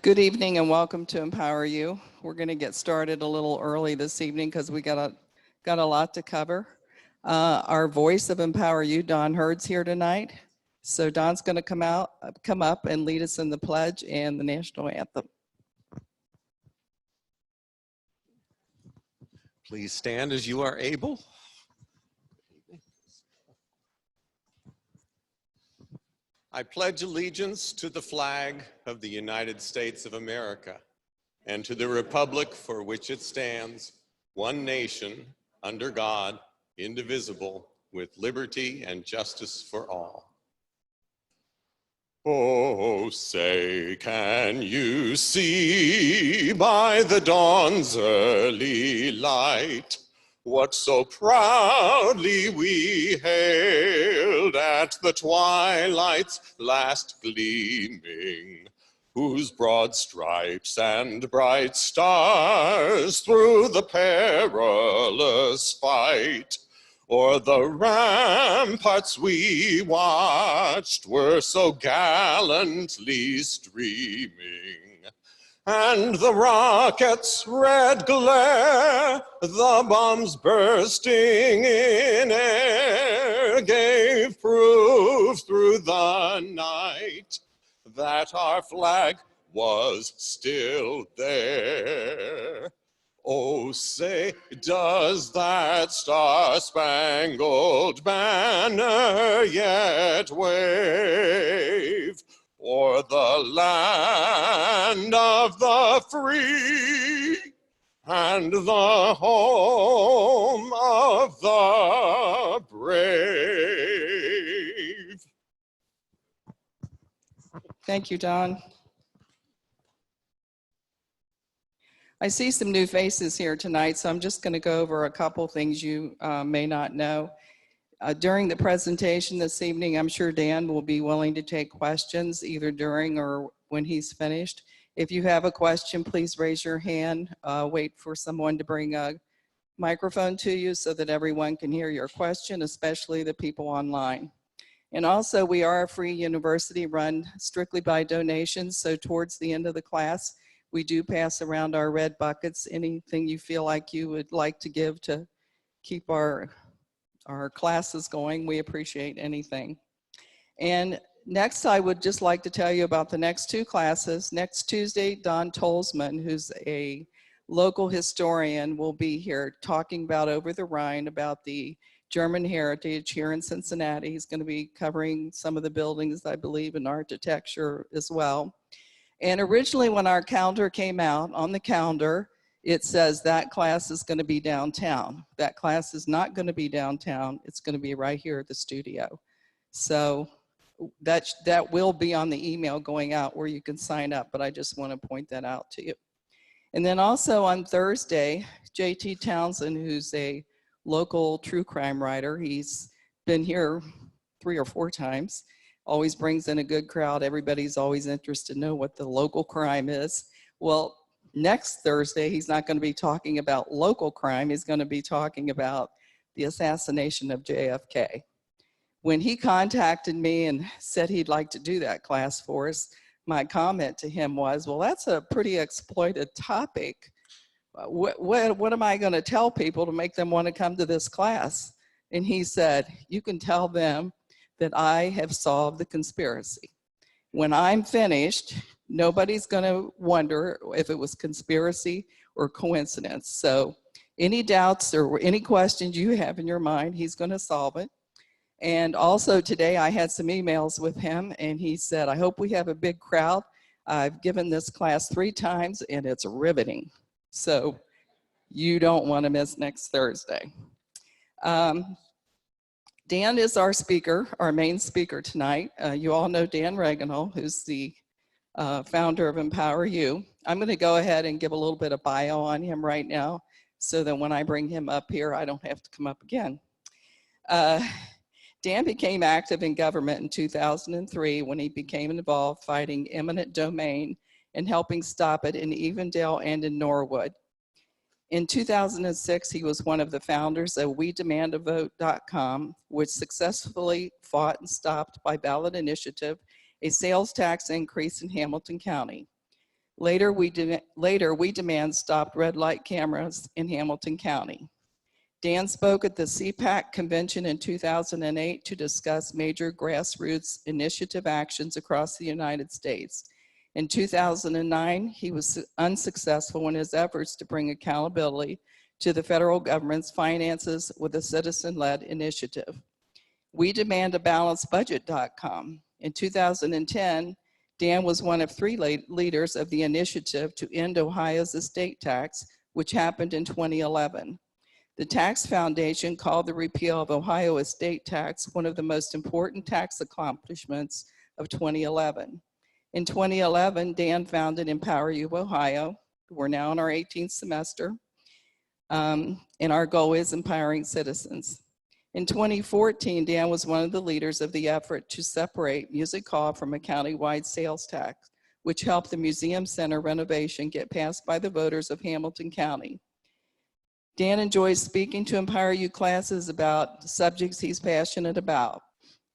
Good evening and welcome to EmpowerU. We're going to get started a little early this evening because we got a lot to cover. Our voice of EmpowerU, Don Hurd's here tonight. So Don's going to come up and lead us in the pledge and the national anthem. Please stand as you are able. I pledge allegiance to the flag of the United States of America and to the republic for which it stands, one nation, under God, indivisible, with liberty and justice for all. Oh, say, can you see by the dawn's early light what so proudly we hailed at the twilight's last gleaming, whose broad stripes and bright stars through the perilous fight o'er the ramparts we watched were so gallantly streaming, and the rocket's red glare, the bombs bursting in air, gave proof through the night that our flag was still there. Oh, say, does that star-spangled banner yet wave o'er the land of the free and the home of the brave? Thank you, Don. I see some new faces here tonight, so I'm just going to go over a couple things you may not know. During the presentation this evening, I'm sure Dan will be willing to take questions either during or when he's finished. If you have a question, please raise your hand. Wait for someone to bring a microphone to you so that everyone can hear your question, especially the people online. And also, we are a free university run strictly by donations, so towards the end of the class, we do pass around our red buckets. Anything you feel like you would like to give to keep our classes going, we appreciate anything. And next, I would just like to tell you about the next two classes. Next Tuesday, Don Tolzman, who's a local historian, will be here talking about Over the Rhine, about the German heritage here in Cincinnati. He's going to be covering some of the buildings, I believe, in architecture as well. And originally when our calendar came out, on the calendar, it says that class is going to be downtown. That class is not going to be downtown. It's going to be right here at the studio. So that will be on the email going out where you can sign up, but I just want to point that out to you. And then also on Thursday, JT Townsend, who's a local true crime writer, he's been here 3 or 4 times, always brings in a good crowd. Everybody's always interested to know what the local crime is. Well, next Thursday, he's not going to be talking about local crime. He's going to be talking about the assassination of JFK. When he contacted me and said he'd like to do that class for us, my comment to him was, well, that's a pretty exploited topic. What am I going to tell people to make them want to come to this class? And he said, you can tell them that I have solved the conspiracy. When I'm finished, nobody's going to wonder if it was conspiracy or coincidence. So any doubts or any questions you have in your mind, he's going to solve it. And also today I had some emails with him and he said, I hope we have a big crowd. I've given this class 3 times and it's riveting. So you don't want to miss next Thursday. Dan is our speaker, our main speaker tonight. You all know Dan Ragnall, who's the founder of EmpowerU. I'm going to go ahead and give a little bit of bio on him right now so that when I bring him up here, I don't have to come up again. Dan became active in government in 2003 when he became involved fighting eminent domain and helping stop it in Evendale and in Norwood. In 2006, he was one of the founders of WeDemandAVote.com, which successfully fought and stopped by ballot initiative a sales tax increase in Hamilton County. Later, we demand stopped red light cameras in Hamilton County. Dan spoke at the CPAC convention in 2008 to discuss major grassroots initiative actions across the United States. In 2009, he was unsuccessful in his efforts to bring accountability to the federal government's finances with a citizen-led initiative. We demand a balanced budget.com. In 2010, Dan was one of 3 leaders of the initiative to end Ohio's estate tax, which happened in 2011. The Tax Foundation called the repeal of Ohio estate tax one of the most important tax accomplishments of 2011. In 2011, Dan founded EmpowerU Ohio. We're now in our 18th semester, and our goal is empowering citizens. In 2014, Dan was one of the leaders of the effort to separate Music Hall from a county-wide sales tax, which helped the Museum Center renovation get passed by the voters of Hamilton County. Dan enjoys speaking to EmpowerU classes about subjects he's passionate about.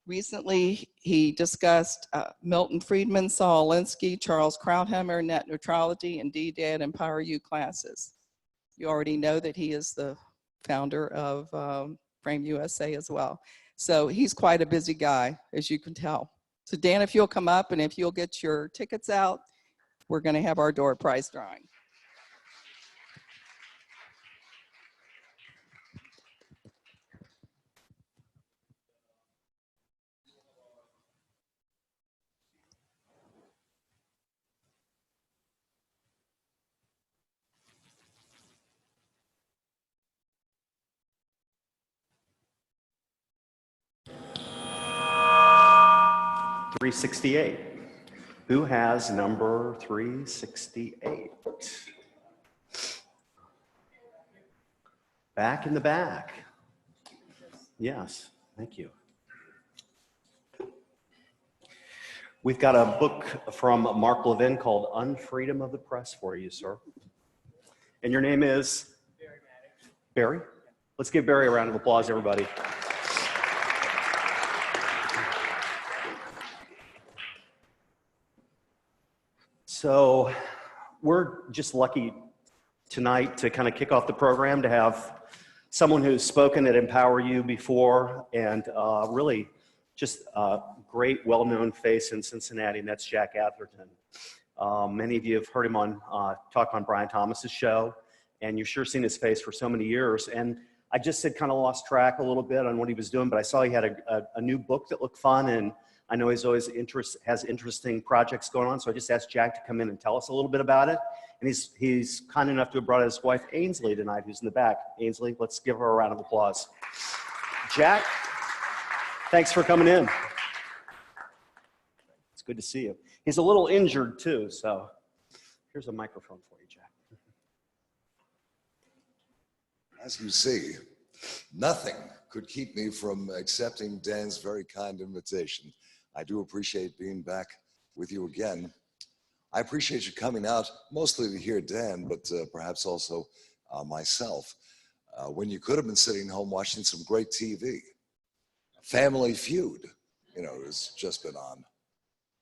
Recently, he discussed Milton Friedman, Saul Alinsky, Charles Krauthammer, net neutrality, and DDAD EmpowerU classes. You already know that he is the founder of Frame USA as well. So he's quite a busy guy, as you can tell. So Dan, if you'll come up and if you'll get your tickets out, we're gonna have our door prize drawing. $368. Who has number 368? Back in the back. Yes, thank you. We've got a book from Mark Levin called Unfreedom of the Press for you, sir. And your name is? Barry. Let's give Barry a round of applause, everybody. So we're just lucky tonight to kind of kick off the program to have someone who's spoken at EmpowerU before and really just a great well-known face in Cincinnati, and that's Jack Atherton. Many of you have heard him on talk on Brian Thomas's show, and you've sure seen his face for so many years. And I just had kind of lost track a little bit on what he was doing, but I saw he had a new book that looked fun, and I know he's always has interesting projects going on, so I just asked Jack to come in and tell us a little bit about it. And he's kind enough to have brought his wife Ainsley tonight, who's in the back. Ainsley, let's give her a round of applause. Jack, thanks for coming in. It's good to see you. He's a little injured too, so here's a microphone for you, Jack. As you see, nothing could keep me from accepting Dan's very kind invitation. I do appreciate being back with you again. I appreciate you coming out, mostly to hear Dan, but perhaps also myself, when you could have been sitting home watching some great TV. Family Feud, has just been on.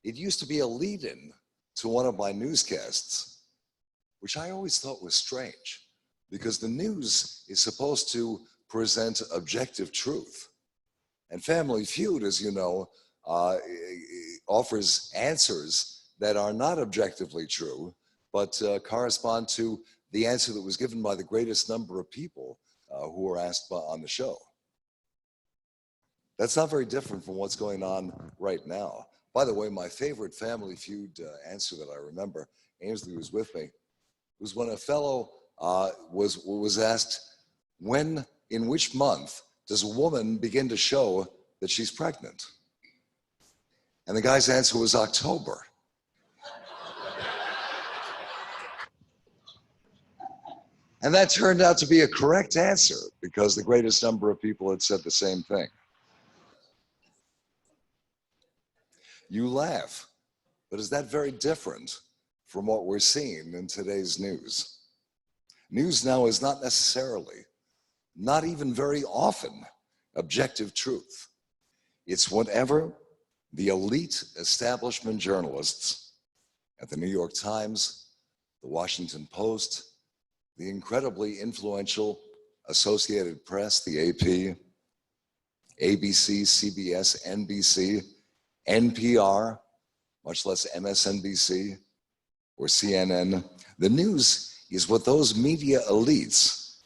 It used to be a lead-in to one of my newscasts, which I always thought was strange, because the news is supposed to present objective truth. And Family Feud, as you know, offers answers that are not objectively true, but correspond to the answer that was given by the greatest number of people who were asked on the show. That's not very different from what's going on right now. By the way, my favorite Family Feud answer that I remember, Ainsley was with me, was when a fellow was asked, in which month does a woman begin to show that she's pregnant? And the guy's answer was October. And that turned out to be a correct answer because the greatest number of people had said the same thing. You laugh, but is that very different from what we're seeing in today's news? News now is not necessarily, not even very often, objective truth. It's whatever the elite establishment journalists at the New York Times, the Washington Post, the incredibly influential Associated Press, the AP, ABC, CBS, NBC, NPR, much less MSNBC or CNN. The news is what those media elites,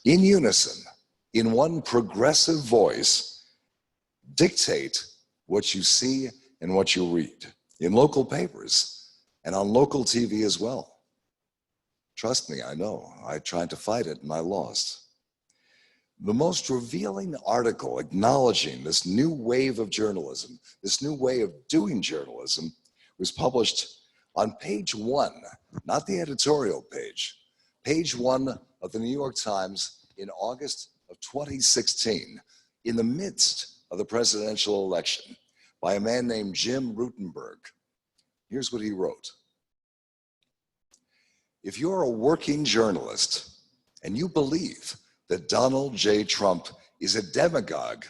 in unison, in one progressive voice, dictate what you see and what you read in local papers and on local TV as well. Trust me, I know. I tried to fight it and I lost. The most revealing article acknowledging this new wave of journalism, this new way of doing journalism, was published on page 1, not the editorial page 1 of the New York Times in August of 2016, in the midst of the presidential election, by a man named Jim Rutenberg. Here's what he wrote. If you're a working journalist and you believe that Donald J. Trump is a demagogue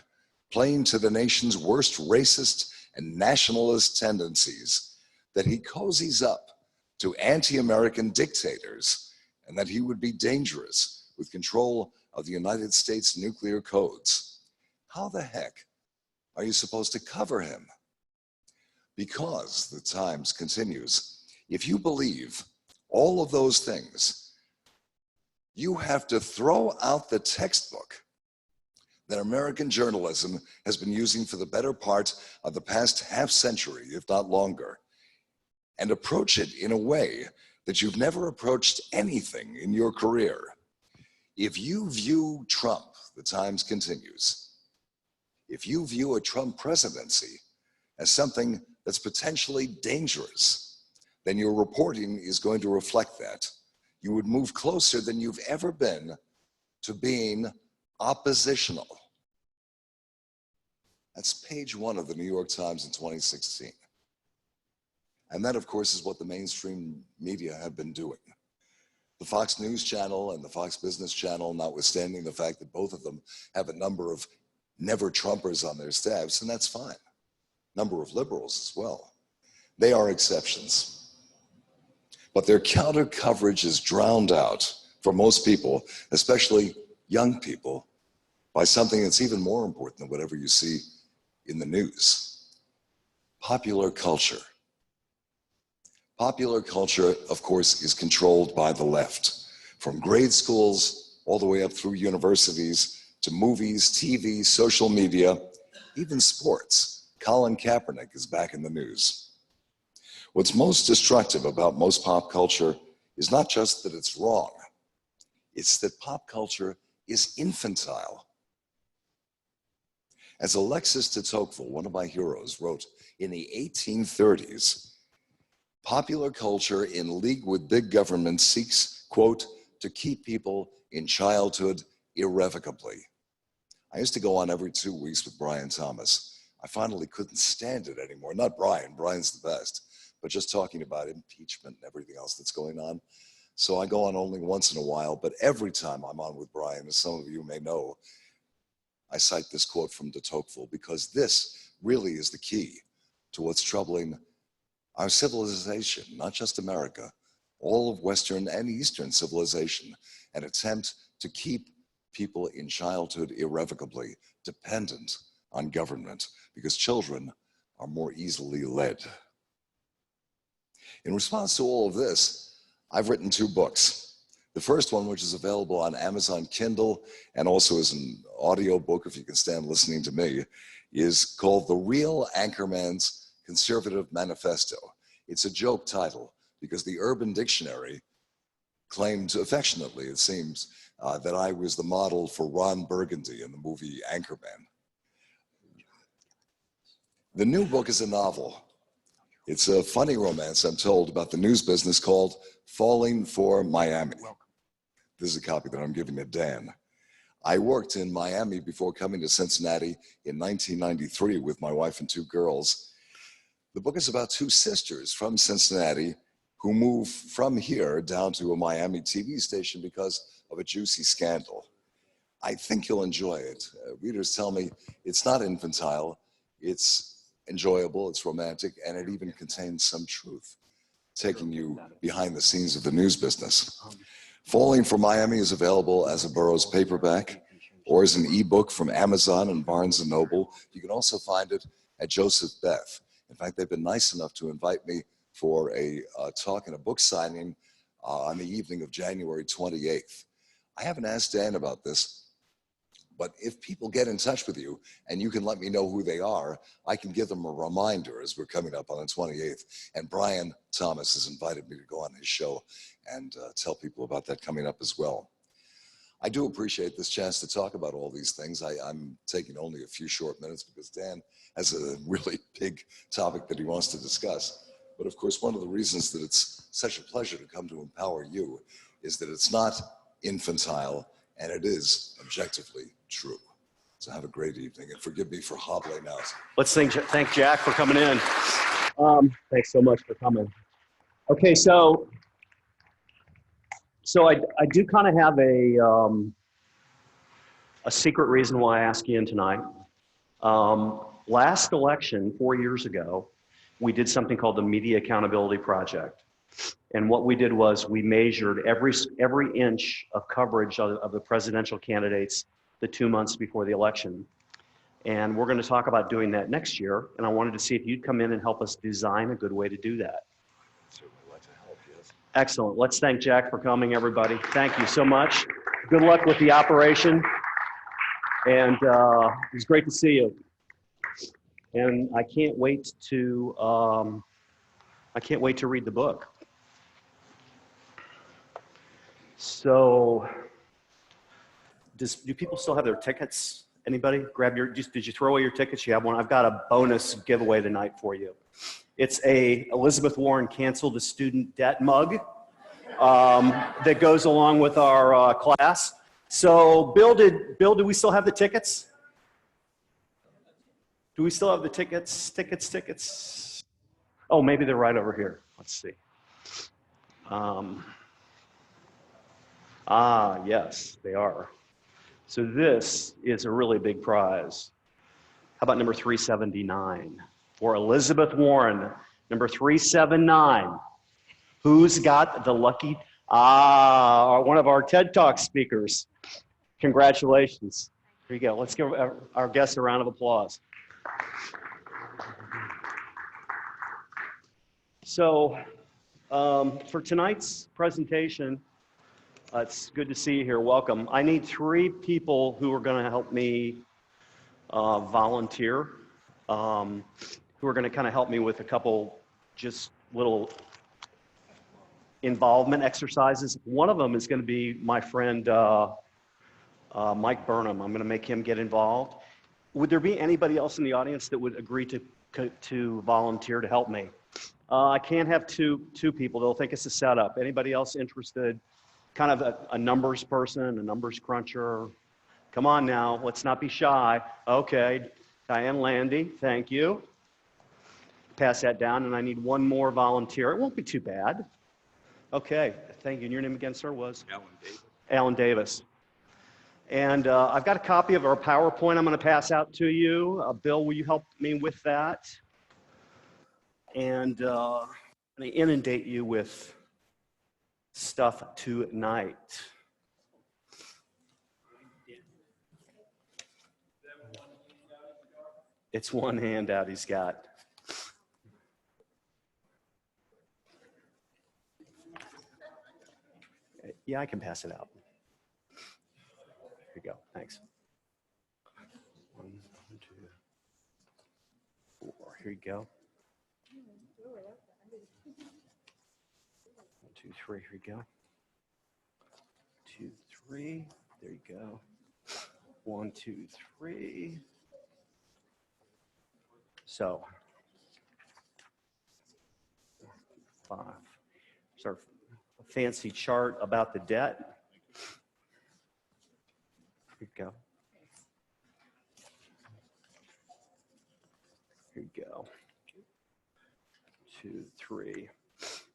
playing to the nation's worst racist and nationalist tendencies, that he cozies up to anti-American dictators, and that he would be dangerous with control of the United States nuclear codes, how the heck are you supposed to cover him? Because, the Times continues, if you believe all of those things, you have to throw out the textbook that American journalism has been using for the better part of the past half century, if not longer, and approach it in a way that you've never approached anything in your career. If you view Trump, the Times continues, if you view a Trump presidency as something that's potentially dangerous, then your reporting is going to reflect that. You would move closer than you've ever been to being oppositional. That's page 1 of the New York Times in 2016. And that, of course, is what the mainstream media have been doing. The Fox News Channel and the Fox Business Channel, notwithstanding the fact that both of them have a number of never-Trumpers on their staffs, and that's fine. Number of liberals as well. They are exceptions. But their counter coverage is drowned out for most people, especially young people, by something that's even more important than whatever you see in the news. Popular culture. Popular culture, of course, is controlled by the left, from grade schools all the way up through universities to movies, TV, social media, even sports. Colin Kaepernick is back in the news. What's most destructive about most pop culture is not just that it's wrong, it's that pop culture is infantile. As Alexis de Tocqueville, one of my heroes, wrote in the 1830s, popular culture in league with big government seeks, quote, to keep people in childhood irrevocably. I used to go on every 2 weeks with Brian Thomas. I finally couldn't stand it anymore. Not Brian, Brian's the best, but just talking about impeachment and everything else that's going on. So I go on only once in a while, but every time I'm on with Brian, as some of you may know, I cite this quote from de Tocqueville, because this really is the key to what's troubling our civilization, not just America, all of Western and Eastern civilization, an attempt to keep people in childhood irrevocably dependent on government, because children are more easily led. In response to all of this, I've written 2 books. The first one, which is available on Amazon Kindle and also as an audio book, if you can stand listening to me, is called The Real Anchorman's Conservative Manifesto. It's a joke title because the Urban Dictionary claimed affectionately, it seems, that I was the model for Ron Burgundy in the movie Anchorman. The new book is a novel. It's a funny romance, I'm told, about the news business called Falling for Miami. This is a copy that I'm giving to Dan. I worked in Miami before coming to Cincinnati in 1993 with my wife and 2 girls. The book is about 2 sisters from Cincinnati who move from here down to a Miami TV station because of a juicy scandal. I think you'll enjoy it. Readers tell me it's not infantile, it's enjoyable, it's romantic, and it even contains some truth. taking you behind the scenes of the news business. Falling for Miami is available as a Burroughs paperback or as an ebook from Amazon and Barnes & Noble. You can also find it at Joseph Beth. In fact, they've been nice enough to invite me for a talk and a book signing on the evening of January 28th. I haven't asked Dan about this, but if people get in touch with you and you can let me know who they are, I can give them a reminder as we're coming up on the 28th. And Brian Thomas has invited me to go on his show and tell people about that coming up as well. I do appreciate this chance to talk about all these things. I'm taking only a few short minutes because Dan has a really big topic that he wants to discuss. But of course, one of the reasons that it's such a pleasure to come to EmpowerU is that it's not infantile and it is objectively true. So have a great evening and forgive me for hobbling out. Let's thank Jack for coming in. Thanks so much for coming. Okay, so I do kind of have a secret reason why I asked you in tonight. Last election, 4 years ago, we did something called the Media Accountability Project. And what we did was we measured every inch of coverage of the presidential candidates the 2 months before the election. And we're going to talk about doing that next year. And I wanted to see if you'd come in and help us design a good way to do that. Excellent. Let's thank Jack for coming, everybody. Thank you so much. Good luck with the operation. And it was great to see you. And I can't wait to read the book. So, do people still have their tickets? Anybody grab did you throw away your tickets? You have one. I've got a bonus giveaway tonight for you. It's a Elizabeth Warren Canceled the Student Debt mug that goes along with our class. So Bill, do we still have the tickets? Do we still have the tickets? Tickets? Oh, maybe they're right over here. Let's see. Yes, they are. So this is a really big prize. How about number 379? For Elizabeth Warren, number 379. Who's got the lucky, one of our TED Talk speakers. Congratulations. Here you go. Let's give our guests a round of applause. So for tonight's presentation, it's good to see you here. Welcome. I need 3 people who are going to help me volunteer, who are going to kind of help me with a couple just little involvement exercises. One of them is going to be my friend Mike Burnham. I'm going to make him get involved. Would there be anybody else in the audience that would agree to volunteer to help me? I can't have two people. They'll think it's a setup. Anybody else interested? Kind of a numbers person, a numbers cruncher. Come on now, let's not be shy. Okay, Diane Landy, thank you. Pass that down, and I need one more volunteer. It won't be too bad. Okay, thank you. And your name again, sir, was? Alan Davis. Alan Davis. And I've got a copy of our PowerPoint I'm going to pass out to you. Bill, will you help me with that? And I'm going to inundate you with stuff tonight. It's one handout he's got. Yeah, I can pass it out. Here you go. Thanks. 1, 2, 4. Here you go. 1, 2, 3. Here you go. 2, 3. There you go. 1, 2, 3. So, 5. It's our fancy chart about the debt. Here you go. Here you go. 2, 3.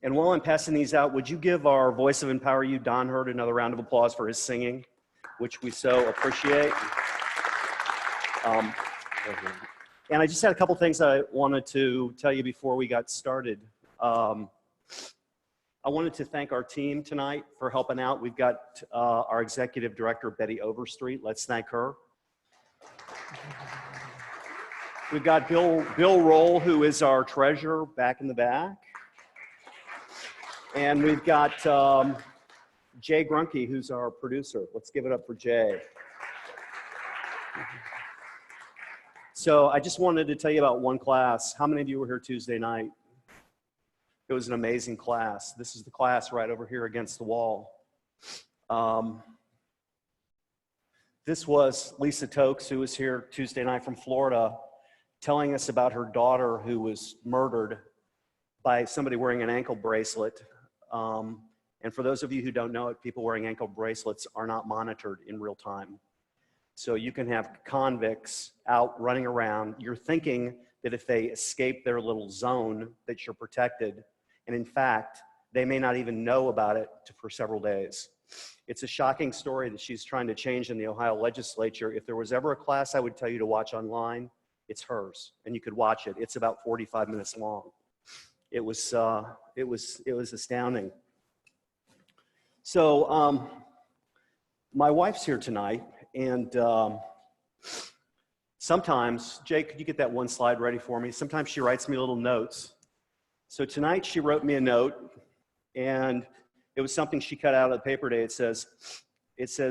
And while I'm passing these out, would you give our voice of EmpowerU, Don Hurd, another round of applause for his singing, which we so appreciate. And I just had a couple things I wanted to tell you before we got started. I wanted to thank our team tonight for helping out. We've got our executive director, Betty Overstreet. Let's thank her. We've got Bill Roll, who is our treasurer, back in the back. And we've got Jay Grunke, who's our producer. Let's give it up for Jay. So I just wanted to tell you about one class. How many of you were here Tuesday night? It was an amazing class. This is the class right over here against the wall. This was Lisa Tokes, who was here Tuesday night from Florida, telling us about her daughter who was murdered by somebody wearing an ankle bracelet. And for those of you who don't know it, people wearing ankle bracelets are not monitored in real time. So you can have convicts out running around. You're thinking that if they escape their little zone, that you're protected. And in fact, they may not even know about it for several days. It's a shocking story that she's trying to change in the Ohio legislature. If there was ever a class I would tell you to watch online, it's hers, and you could watch it. It's about 45 minutes long. It was astounding. So my wife's here tonight, and sometimes, Jay, could you get that one slide ready for me? Sometimes she writes me little notes. So tonight she wrote me a note, and it was something she cut out of the paper today. It says,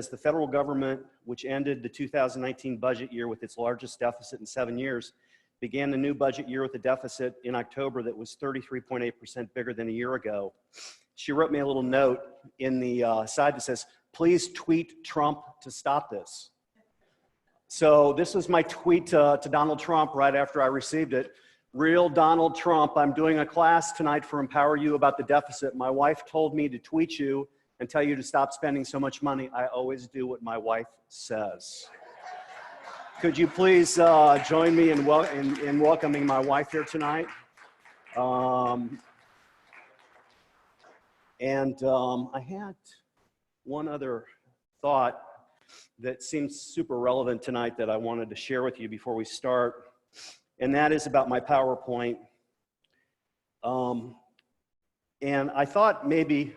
the federal government, which ended the 2019 budget year with its largest deficit in 7 years, began the new budget year with a deficit in October that was 33.8% bigger than a year ago. She wrote me a little note in the side that says, please tweet Trump to stop this. So this was my tweet to Donald Trump right after I received it. Real Donald Trump, I'm doing a class tonight for EmpowerU about the deficit. My wife told me to tweet you and tell you to stop spending so much money. I always do what my wife says. Could you please join me in welcoming my wife here tonight? I had one other thought that seems super relevant tonight that I wanted to share with you before we start, and that is about my PowerPoint. And I thought maybe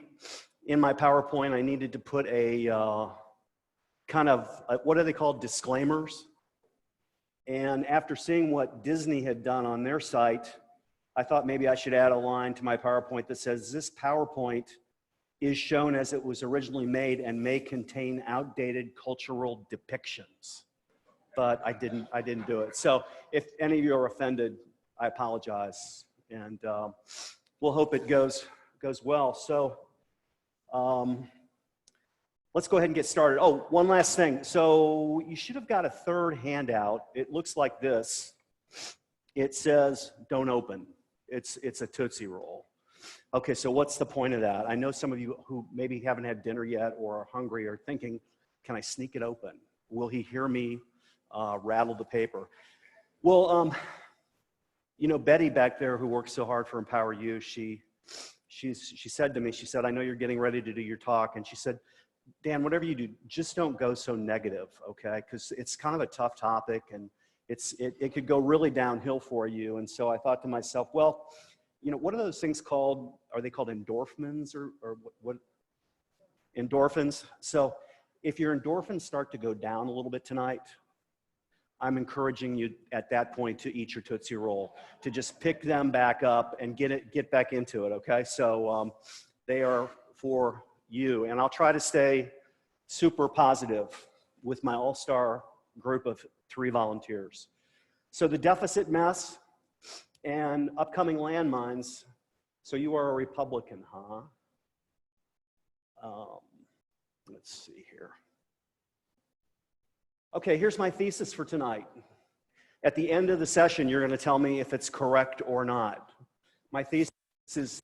in my PowerPoint I needed to put a kind of, what are they called, disclaimers? And after seeing what Disney had done on their site, I thought maybe I should add a line to my PowerPoint that says, this PowerPoint is shown as it was originally made and may contain outdated cultural depictions. But I didn't do it. So if any of you are offended, I apologize. And we'll hope it goes well. So let's go ahead and get started. Oh, one last thing. So you should have got a third handout. It looks like this. It says, don't open. It's a Tootsie Roll. Okay, so what's the point of that? I know some of you who maybe haven't had dinner yet or are hungry are thinking, can I sneak it open? Will he hear me rattle the paper? Well, you know, Betty back there who works so hard for EmpowerU, she said to me, she said, I know you're getting ready to do your talk. And she said, Dan, whatever you do, just don't go so negative, okay? Because it's kind of a tough topic and it could go really downhill for you. And so I thought to myself, well, you know, what are those things called? Are they called endorphins or what? Endorphins. So if your endorphins start to go down a little bit tonight, I'm encouraging you at that point to eat your Tootsie Roll, to just pick them back up and get back into it, okay? So they are for you. And I'll try to stay super positive with my all-star group of 3 volunteers. So the deficit mess and upcoming landmines. So you are a Republican, huh? Let's see here. Okay, here's my thesis for tonight. At the end of the session, you're going to tell me if it's correct or not. My thesis is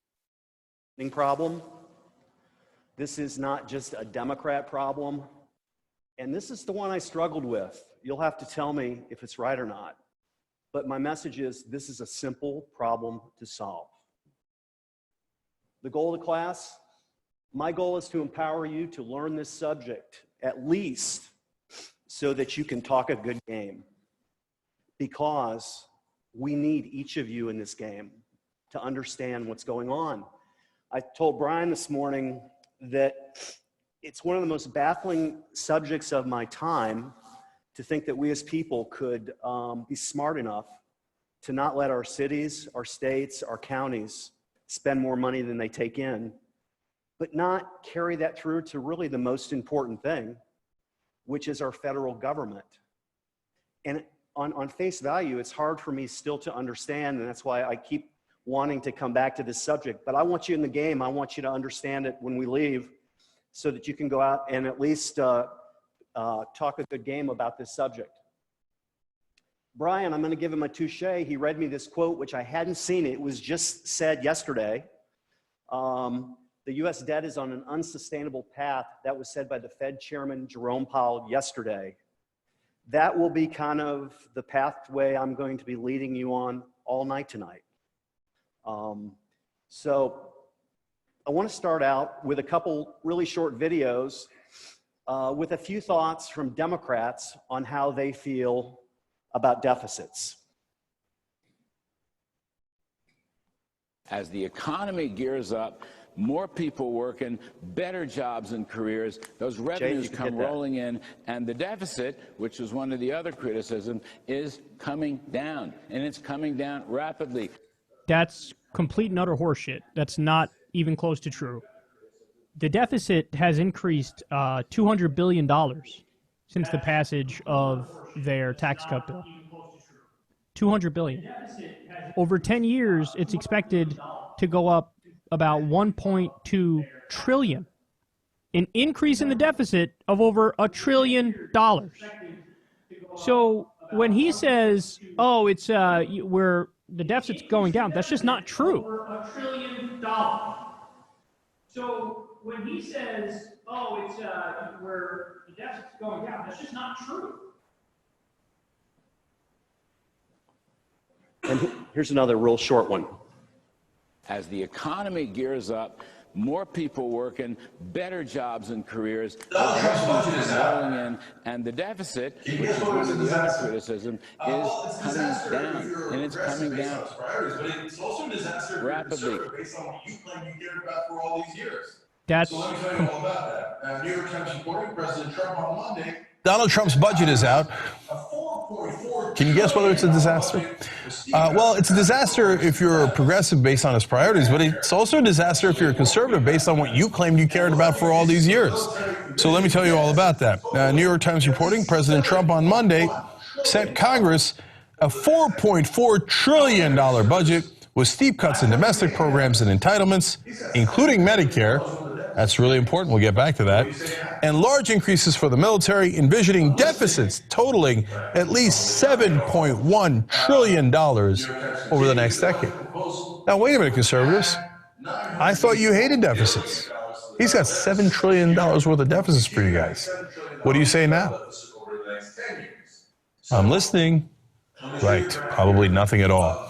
a problem. This is not just a Democrat problem. And this is the one I struggled with. You'll have to tell me if it's right or not. But my message is, this is a simple problem to solve. The goal of the class, my goal is to empower you to learn this subject, at least so that you can talk a good game. Because we need each of you in this game to understand what's going on. I told Brian this morning that it's one of the most baffling subjects of my time to think that we as people could be smart enough to not let our cities, our states, our counties spend more money than they take in, but not carry that through to really the most important thing, which is our federal government. And on face value, it's hard for me still to understand, and that's why I keep wanting to come back to this subject. But I want you in the game. I want you to understand it when we leave so that you can go out and at least talk a good game about this subject. Brian, I'm going to give him a touche. He read me this quote, which I hadn't seen. It was just said yesterday. The U.S. debt is on an unsustainable path. That was said by the Fed chairman, Jerome Powell, yesterday. That will be kind of the pathway I'm going to be leading you on all night tonight. So I want to start out with a couple really short videos with a few thoughts from Democrats on how they feel about deficits. As the economy gears up, more people working, better jobs and careers, those revenues come rolling in, and the deficit, which is one of the other criticisms, is coming down, and it's coming down rapidly. That's complete and utter horseshit. That's not even close to true. The deficit has increased $200 billion since the passage of their tax cut bill. $200 billion. Over 10 years, it's expected to go up about $1.2 trillion. An increase in the deficit of over $1 trillion. So when he says, oh, it's where the deficit's going down, that's just not true. $1 trillion. So when he says, oh, it's where the deficit's going down, that's just not true. And here's another real short one. As the economy gears up, more people working, better jobs and careers, those revenues come rolling in, and the deficit, which is one of the other criticisms, is coming down, and it's coming down rapidly. Based on what you claim you cared about for all these years. That's so let me tell you all about that. New York Times reporting President Trump on Monday. Donald Trump's budget is out. Can you guess whether it's a disaster? Well, it's a disaster if you're a progressive based on his priorities, but it's also a disaster if you're a conservative based on what you claimed you cared about for all these years. So let me tell you all about that. New York Times reporting President Trump on Monday sent Congress a $4.4 trillion budget with steep cuts in domestic programs and entitlements, including Medicare. That's really important. We'll get back to that. And large increases for the military, envisioning deficits totaling at least $7.1 trillion over the next decade. Now, wait a minute, conservatives. I thought you hated deficits. He's got $7 trillion worth of deficits for you guys. What do you say now? I'm listening. Right, probably nothing at all.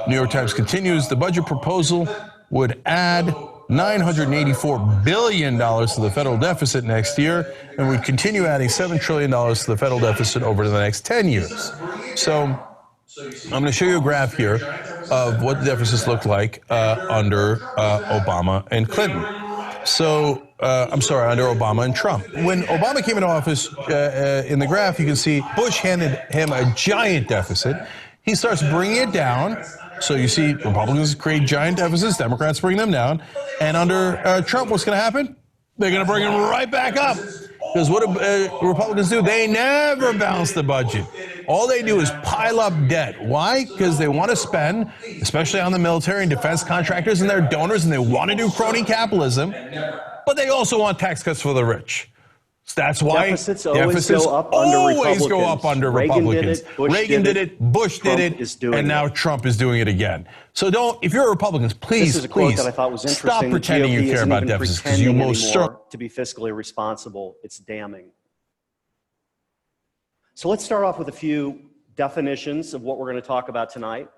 New York Times continues, the budget proposal would add $984 billion to the federal deficit next year and would continue adding $7 trillion to the federal deficit over the next 10 years. So I'm going to show you a graph here of what the deficits looked like under Obama and Clinton. So, I'm sorry, under Obama and Trump. When Obama came into office, in the graph, you can see Bush handed him a giant deficit. He starts bringing it down. So you see Republicans create giant deficits, Democrats bring them down. And under Trump, what's going to happen? They're going to bring them right back up. Because what do Republicans do? They never balance the budget. All they do is pile up debt. Why? Because they want to spend, especially on the military and defense contractors and their donors, and they want to do crony capitalism. But they also want tax cuts for the rich. That's why deficits always go up under Republicans. Reagan did it, Bush did it, and now Trump is doing it again. So don't, if you're Republicans, please stop pretending you care about deficits, because you most certainly to be fiscally responsible. It's damning. So let's start off with a few definitions of what we're going to talk about tonight.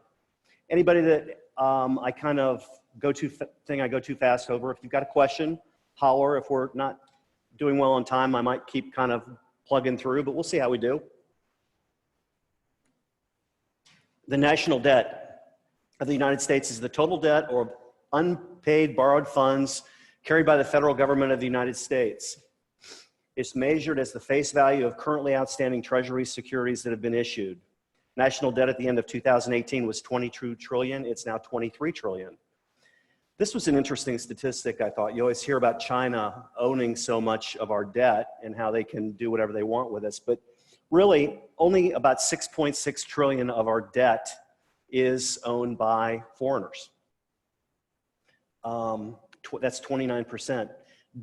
Anybody that I kind of go too fast over, if you've got a question, holler. If we're not doing well on time, I might keep kind of plugging through, but we'll see how we do. The national debt of the United States is the total debt or unpaid borrowed funds carried by the federal government of the United States. It's measured as the face value of currently outstanding Treasury securities that have been issued. National debt at the end of 2018 was 22 trillion. It's now 23 trillion. This was an interesting statistic, I thought. You always hear about China owning so much of our debt and how they can do whatever they want with us. But really, only about 6.6 trillion of our debt is owned by foreigners. That's 29%.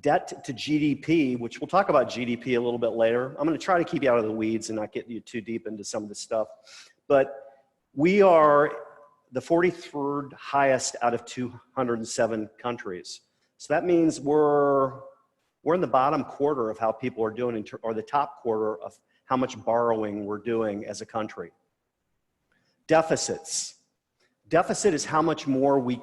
Debt to GDP, which we'll talk about GDP a little bit later. I'm going to try to keep you out of the weeds and not get you too deep into some of this stuff. But we are the 43rd highest out of 207 countries. So that means we're in the bottom quarter of how people are doing, or the top quarter of how much borrowing we're doing as a country. Deficits. Deficit is how much more we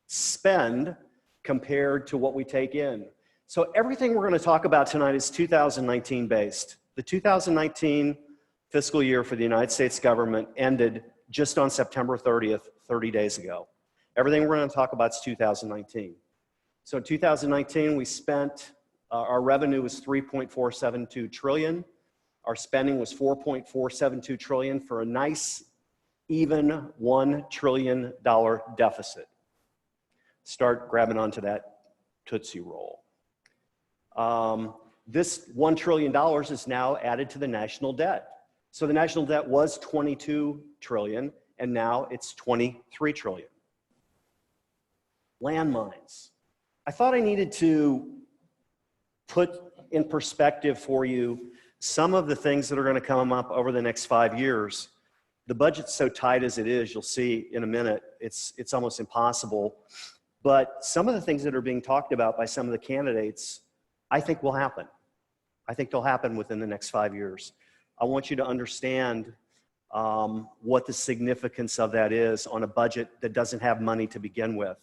spend compared to what we take in. So everything we're going to talk about tonight is 2019 based. The 2019 fiscal year for the United States government ended just on September 30th, 30 days ago. Everything we're going to talk about is 2019. So in 2019, we spent, our revenue was 3.472 trillion. Our spending was 4.472 trillion for a nice, even $1 trillion deficit. Start grabbing onto that Tootsie Roll. This $1 trillion is now added to the national debt. So the national debt was 22 trillion, and now it's 23 trillion. Landmines. I thought I needed to put in perspective for you some of the things that are going to come up over the next 5 years. The budget's so tight as it is, you'll see in a minute, it's almost impossible. But some of the things that are being talked about by some of the candidates, I think will happen. I think they'll happen within the next 5 years. I want you to understand what the significance of that is on a budget that doesn't have money to begin with.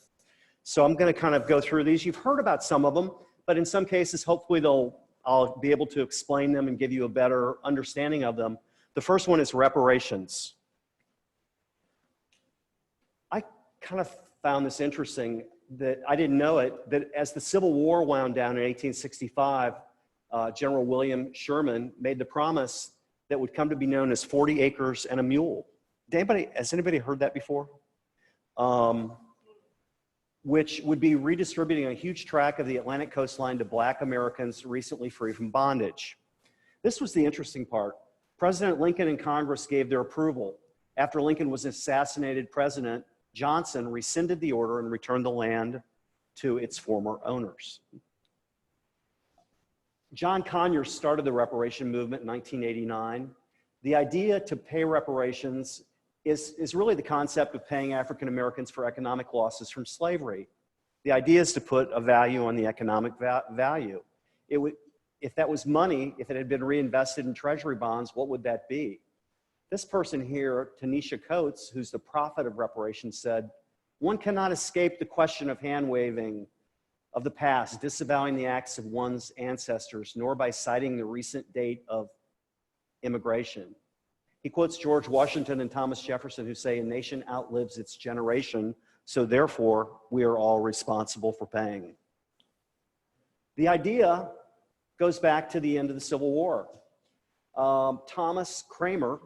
So I'm going to kind of go through these. You've heard about some of them, but in some cases, hopefully I'll be able to explain them and give you a better understanding of them. The first one is reparations. I kind of found this interesting, that I didn't know it, that as the Civil War wound down in 1865, General William Sherman made the promise that would come to be known as 40 acres and a mule. Has anybody heard that before? Which would be redistributing a huge tract of the Atlantic coastline to Black Americans recently free from bondage. This was the interesting part. President Lincoln and Congress gave their approval. After Lincoln was assassinated, President Johnson rescinded the order and returned the land to its former owners. John Conyers started the reparation movement in 1989. The idea to pay reparations is really the concept of paying African Americans for economic losses from slavery. The idea is to put a value on the economic value. If that was money, if it had been reinvested in treasury bonds, what would that be? This person here, Tanisha Coates, who's the prophet of reparations, said, "One cannot escape the question of hand-waving of the past, disavowing the acts of one's ancestors, nor by citing the recent date of immigration." He quotes George Washington and Thomas Jefferson, who say, "A nation outlives its generation, so therefore we are all responsible for paying." The idea goes back to the end of the Civil War. Thomas Kramer,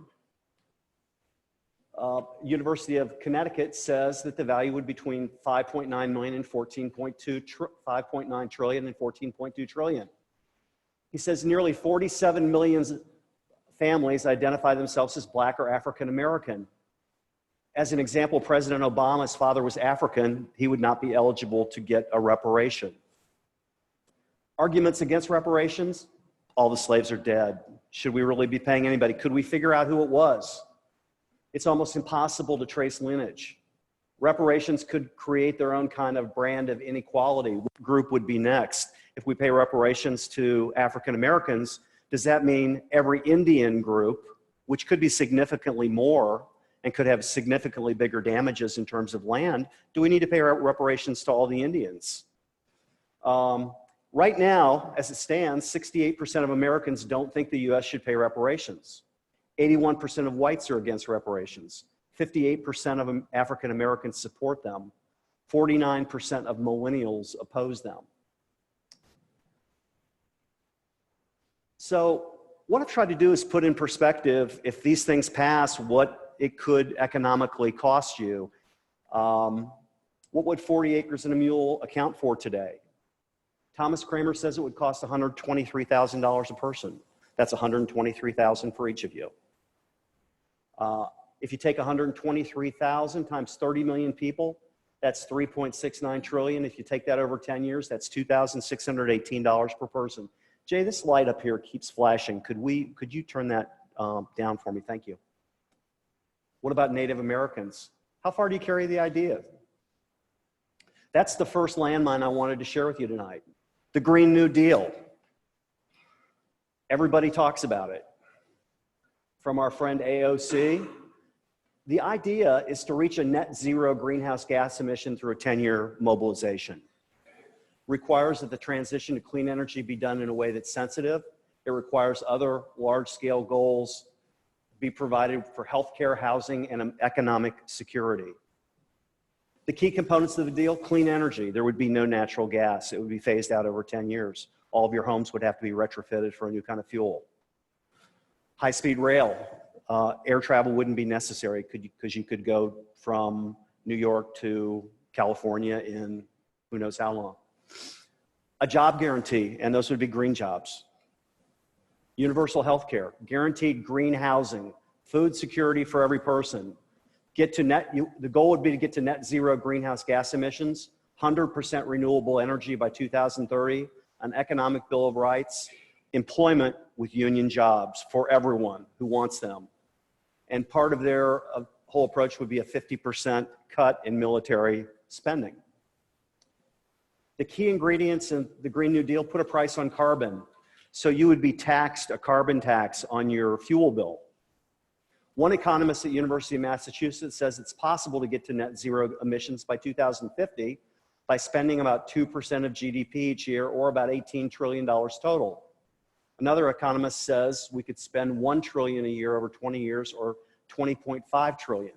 University of Connecticut, says that the value would be between 5.9 million and 5.9 trillion and 14.2 trillion. He says nearly 47 million families identify themselves as Black or African American. As an example, President Obama's father was African. He would not be eligible to get a reparation. Arguments against reparations: all the slaves are dead. Should we really be paying anybody? Could we figure out who it was? It's almost impossible to trace lineage. Reparations could create their own kind of brand of inequality. What group would be next? If we pay reparations to African Americans, does that mean every Indian group, which could be significantly more and could have significantly bigger damages in terms of land, do we need to pay reparations to all the Indians? Right now, as it stands, 68% of Americans don't think the U.S. should pay reparations. 81% of whites are against reparations. 58% of African Americans support them. 49% of millennials oppose them. So what I've tried to do is put in perspective, if these things pass, what it could economically cost you. What would 40 acres and a mule account for today? Thomas Kramer says it would cost $123,000 a person. That's $123,000 for each of you. If you take 123,000 times 30 million people, that's 3.69 trillion. If you take that over 10 years, that's $2,618 per person. Jay, this light up here keeps flashing. Could you turn that down for me? Thank you. What about Native Americans? How far do you carry the idea? That's the first landmine I wanted to share with you tonight. The Green New Deal. Everybody talks about it. From our friend AOC, the idea is to reach a net zero greenhouse gas emission through a 10-year mobilization. Requires that the transition to clean energy be done in a way that's sensitive. It requires other large-scale goals be provided for healthcare, housing, and economic security. The key components of the deal, clean energy. There would be no natural gas. It would be phased out over 10 years. All of your homes would have to be retrofitted for a new kind of fuel. High-speed rail. Air travel wouldn't be necessary because you could go from New York to California in who knows how long. A job guarantee, and those would be green jobs. Universal health care, guaranteed green housing, food security for every person. The goal would be to get to net zero greenhouse gas emissions, 100% renewable energy by 2030, an economic bill of rights, employment with union jobs for everyone who wants them. And part of their whole approach would be a 50% cut in military spending. The key ingredients in the Green New Deal, put a price on carbon. So you would be taxed a carbon tax on your fuel bill. One economist at University of Massachusetts says it's possible to get to net zero emissions by 2050 by spending about 2% of GDP each year, or about $18 trillion total. Another economist says we could spend $1 trillion a year over 20 years, or $20.5 trillion.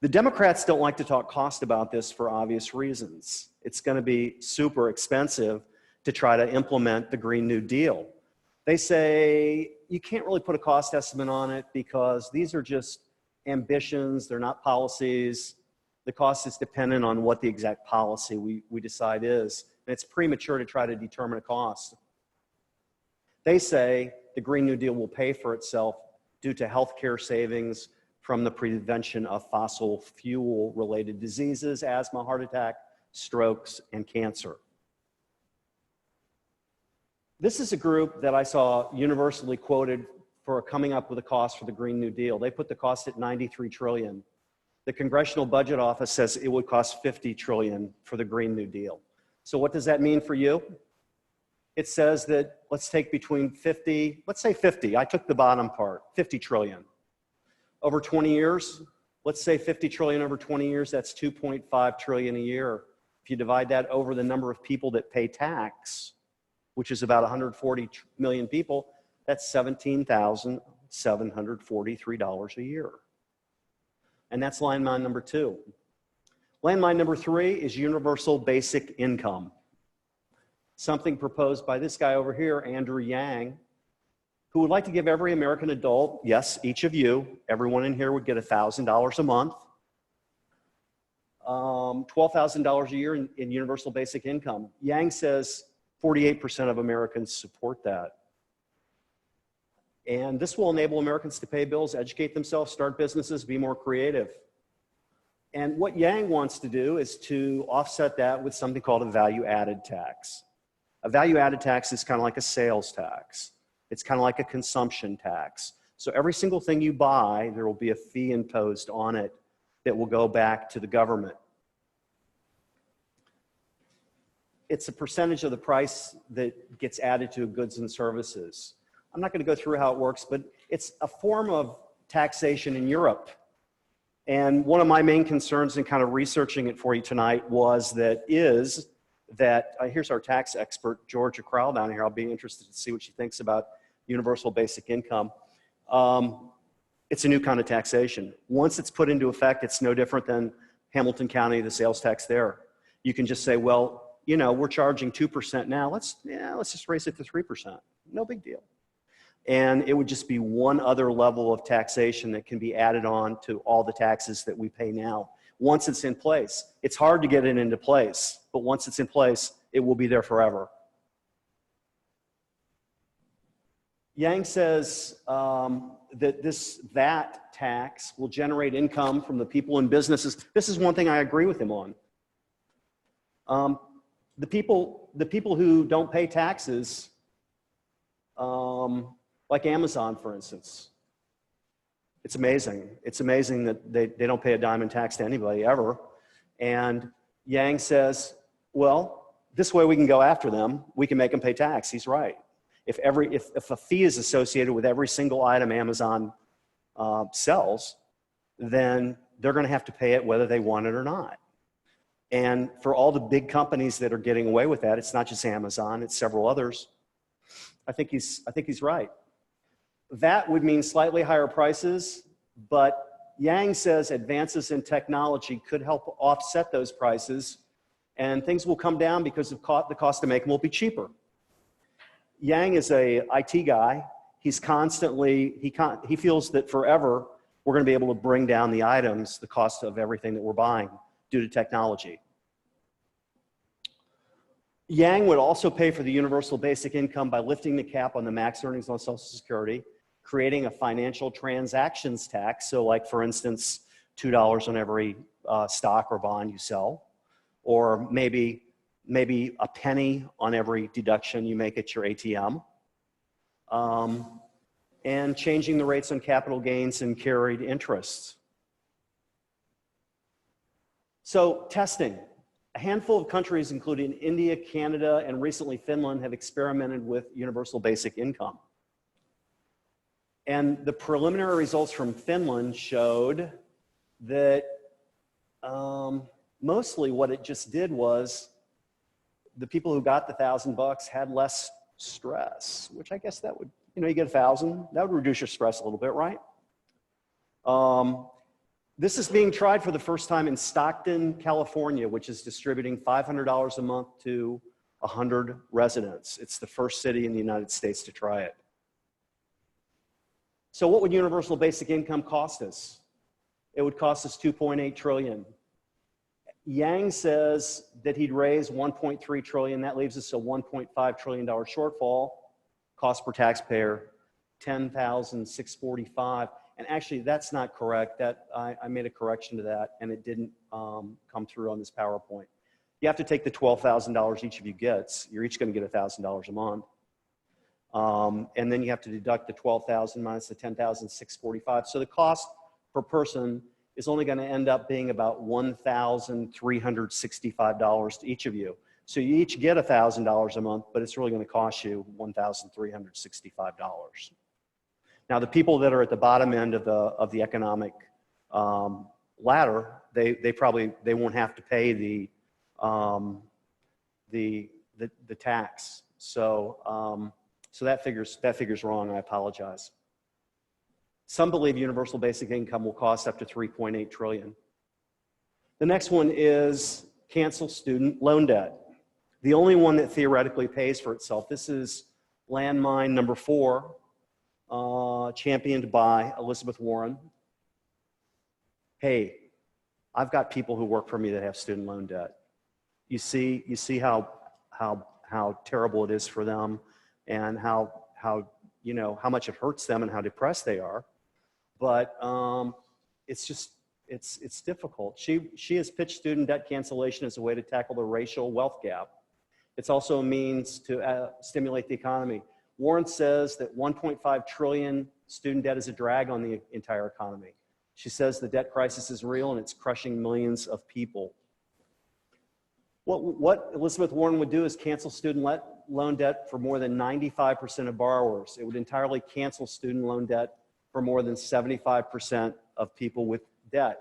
The Democrats don't like to talk cost about this for obvious reasons. It's going to be super expensive to try to implement the Green New Deal. They say you can't really put a cost estimate on it because these are just ambitions, they're not policies. The cost is dependent on what the exact policy we decide is, and it's premature to try to determine a cost. They say the Green New Deal will pay for itself due to healthcare savings from the prevention of fossil fuel-related diseases, asthma, heart attack, strokes, and cancer. This is a group that I saw universally quoted for coming up with a cost for the Green New Deal. They put the cost at $93 trillion. The Congressional Budget Office says it would cost $50 trillion for the Green New Deal. So what does that mean for you? It says that let's take between 50, let's say 50, I took the bottom part, 50 trillion. Over 20 years, let's say 50 trillion over 20 years, that's 2.5 trillion a year. If you divide that over the number of people that pay tax, which is about 140 million people, that's $17,743 a year. And that's landmine number 2. Landmine number 3 is universal basic income. Something proposed by this guy over here, Andrew Yang, who would like to give every American adult, yes, each of you, everyone in here would get $1,000 a month, $12,000 a year in universal basic income. Yang says 48% of Americans support that. And this will enable Americans to pay bills, educate themselves, start businesses, be more creative. And what Yang wants to do is to offset that with something called a value-added tax. A value-added tax is kind of like a sales tax. It's kind of like a consumption tax. So every single thing you buy, there will be a fee imposed on it that will go back to the government. It's a percentage of the price that gets added to goods and services. I'm not going to go through how it works, but it's a form of taxation in Europe. And one of my main concerns in kind of researching it for you tonight here's our tax expert, Georgia Crowell down here. I'll be interested to see what she thinks about universal basic income. It's a new kind of taxation. Once it's put into effect, it's no different than Hamilton County, the sales tax there. You can just say, well, you know, we're charging 2% now. Let's just raise it to 3%. No big deal. And it would just be one other level of taxation that can be added on to all the taxes that we pay now. Once it's in place, it's hard to get it into place, but once it's in place, it will be there forever. Yang says that this VAT tax will generate income from the people and businesses. This is one thing I agree with him on. The people who don't pay taxes, like Amazon, for instance, it's amazing. It's amazing that they don't pay a dime in tax to anybody ever. And Yang says, well, this way we can go after them. We can make them pay tax. He's right. If a fee is associated with every single item Amazon sells, then they're going to have to pay it whether they want it or not. And for all the big companies that are getting away with that, it's not just Amazon, it's several others. I think he's right. That would mean slightly higher prices, but Yang says advances in technology could help offset those prices, and things will come down because of the cost to make them will be cheaper. Yang is a IT guy. He's constantly, he feels that forever we're going to be able to bring down the items, the cost of everything that we're buying due to technology. Yang would also pay for the universal basic income by lifting the cap on the max earnings on Social Security, creating a financial transactions tax. So like, for instance, $2 on every stock or bond you sell, or maybe a penny on every deduction you make at your ATM, and changing the rates on capital gains and carried interests. So testing. A handful of countries, including India, Canada, and recently Finland, have experimented with universal basic income. And the preliminary results from Finland showed that mostly what it just did was the people who got the $1,000 had less stress, which I guess that would, you know, you get 1,000, that would reduce your stress a little bit, right? This is being tried for the first time in Stockton, California, which is distributing $500 a month to 100 residents. It's the first city in the United States to try it. So what would universal basic income cost us? It would cost us $2.8 trillion. Yang says that he'd raise $1.3 trillion. That leaves us a $1.5 trillion shortfall. Cost per taxpayer, $10,645. And actually, that's not correct. I made a correction to that, and it didn't come through on this PowerPoint. You have to take the $12,000 each of you gets. You're each going to get $1,000 a month. And then you have to deduct the $12,000 minus the $10,645. So the cost per person is only going to end up being about $1,365 to each of you. So you each get $1,000 a month, but it's really going to cost you $1,365. Now, the people that are at the bottom end of the economic ladder, they won't have to pay the tax. So that figure's wrong. I apologize. Some believe universal basic income will cost up to $3.8 trillion. The next one is cancel student loan debt. The only one that theoretically pays for itself. This is Landmine number 4. Championed by Elizabeth Warren. Hey, I've got people who work for me that have student loan debt. You see how terrible it is for them, and how much it hurts them and how depressed they are. But it's difficult. She has pitched student debt cancellation as a way to tackle the racial wealth gap. It's also a means to stimulate the economy. Warren says that $1.5 trillion student debt is a drag on the entire economy. She says the debt crisis is real and it's crushing millions of people. What Elizabeth Warren would do is cancel student loan debt for more than 95% of borrowers. It would entirely cancel student loan debt for more than 75% of people with debt.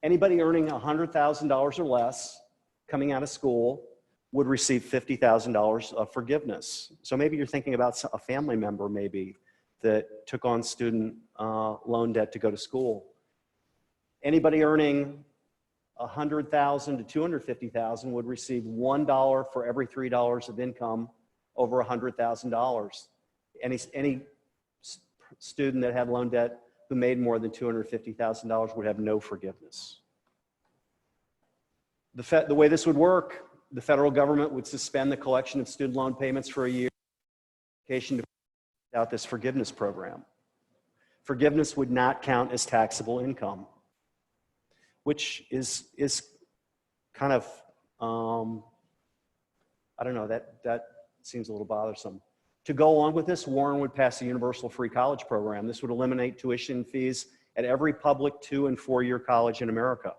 Anybody earning $100,000 or less coming out of school would receive $50,000 of forgiveness. So maybe you're thinking about a family member maybe that took on student loan debt to go to school. Anybody earning $100,000 to $250,000 would receive $1 for every $3 of income over $100,000. Any student that had loan debt who made more than $250,000 would have no forgiveness. The way this would work, the federal government would suspend the collection of student loan payments for a year without this forgiveness program. Forgiveness would not count as taxable income, which is kind of, I don't know, that seems a little bothersome. To go along with this, Warren would pass a universal free college program. This would eliminate tuition fees at every public 2- and 4-year college in America.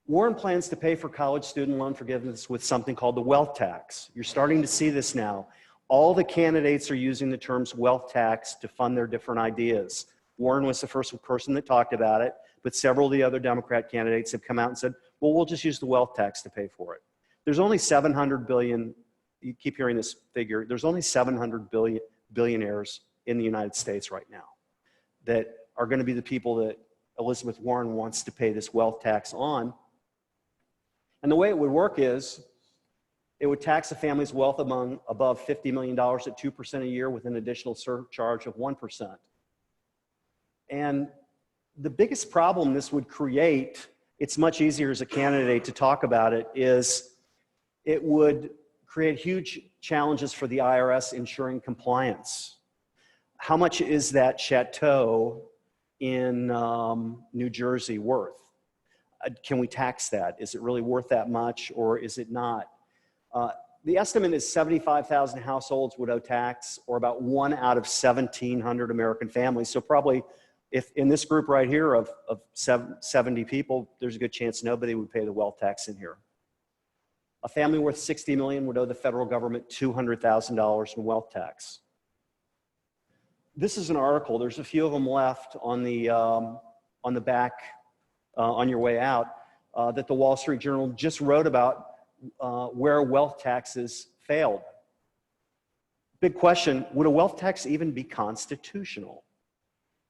Warren plans to pay for college student loan forgiveness with something called the wealth tax. You're starting to see this now. All the candidates are using the terms wealth tax to fund their different ideas. Warren was the first person that talked about it, but several of the other Democrat candidates have come out and said, well, we'll just use the wealth tax to pay for it. There's only 700 billion, you keep hearing this figure, there's only 700 billionaires in the United States right now that are going to be the people that Elizabeth Warren wants to pay this wealth tax on. And the way it would work is it would tax a family's wealth above $50 million at 2% a year with an additional surcharge of 1%. And the biggest problem this would create, it's much easier as a candidate to talk about it, is it would create huge challenges for the IRS ensuring compliance. How much is that chateau in New Jersey worth? Can we tax that? Is it really worth that much, or is it not? The estimate is 75,000 households would owe tax, or about 1 out of 1,700 American families. So probably, if in this group right here of 70 people, there's a good chance nobody would pay the wealth tax in here. A family worth $60 million would owe the federal government $200,000 in wealth tax. This is an article. There's a few of them left on the back. On your way out, that the Wall Street Journal just wrote about where wealth taxes failed. Big question, would a wealth tax even be constitutional?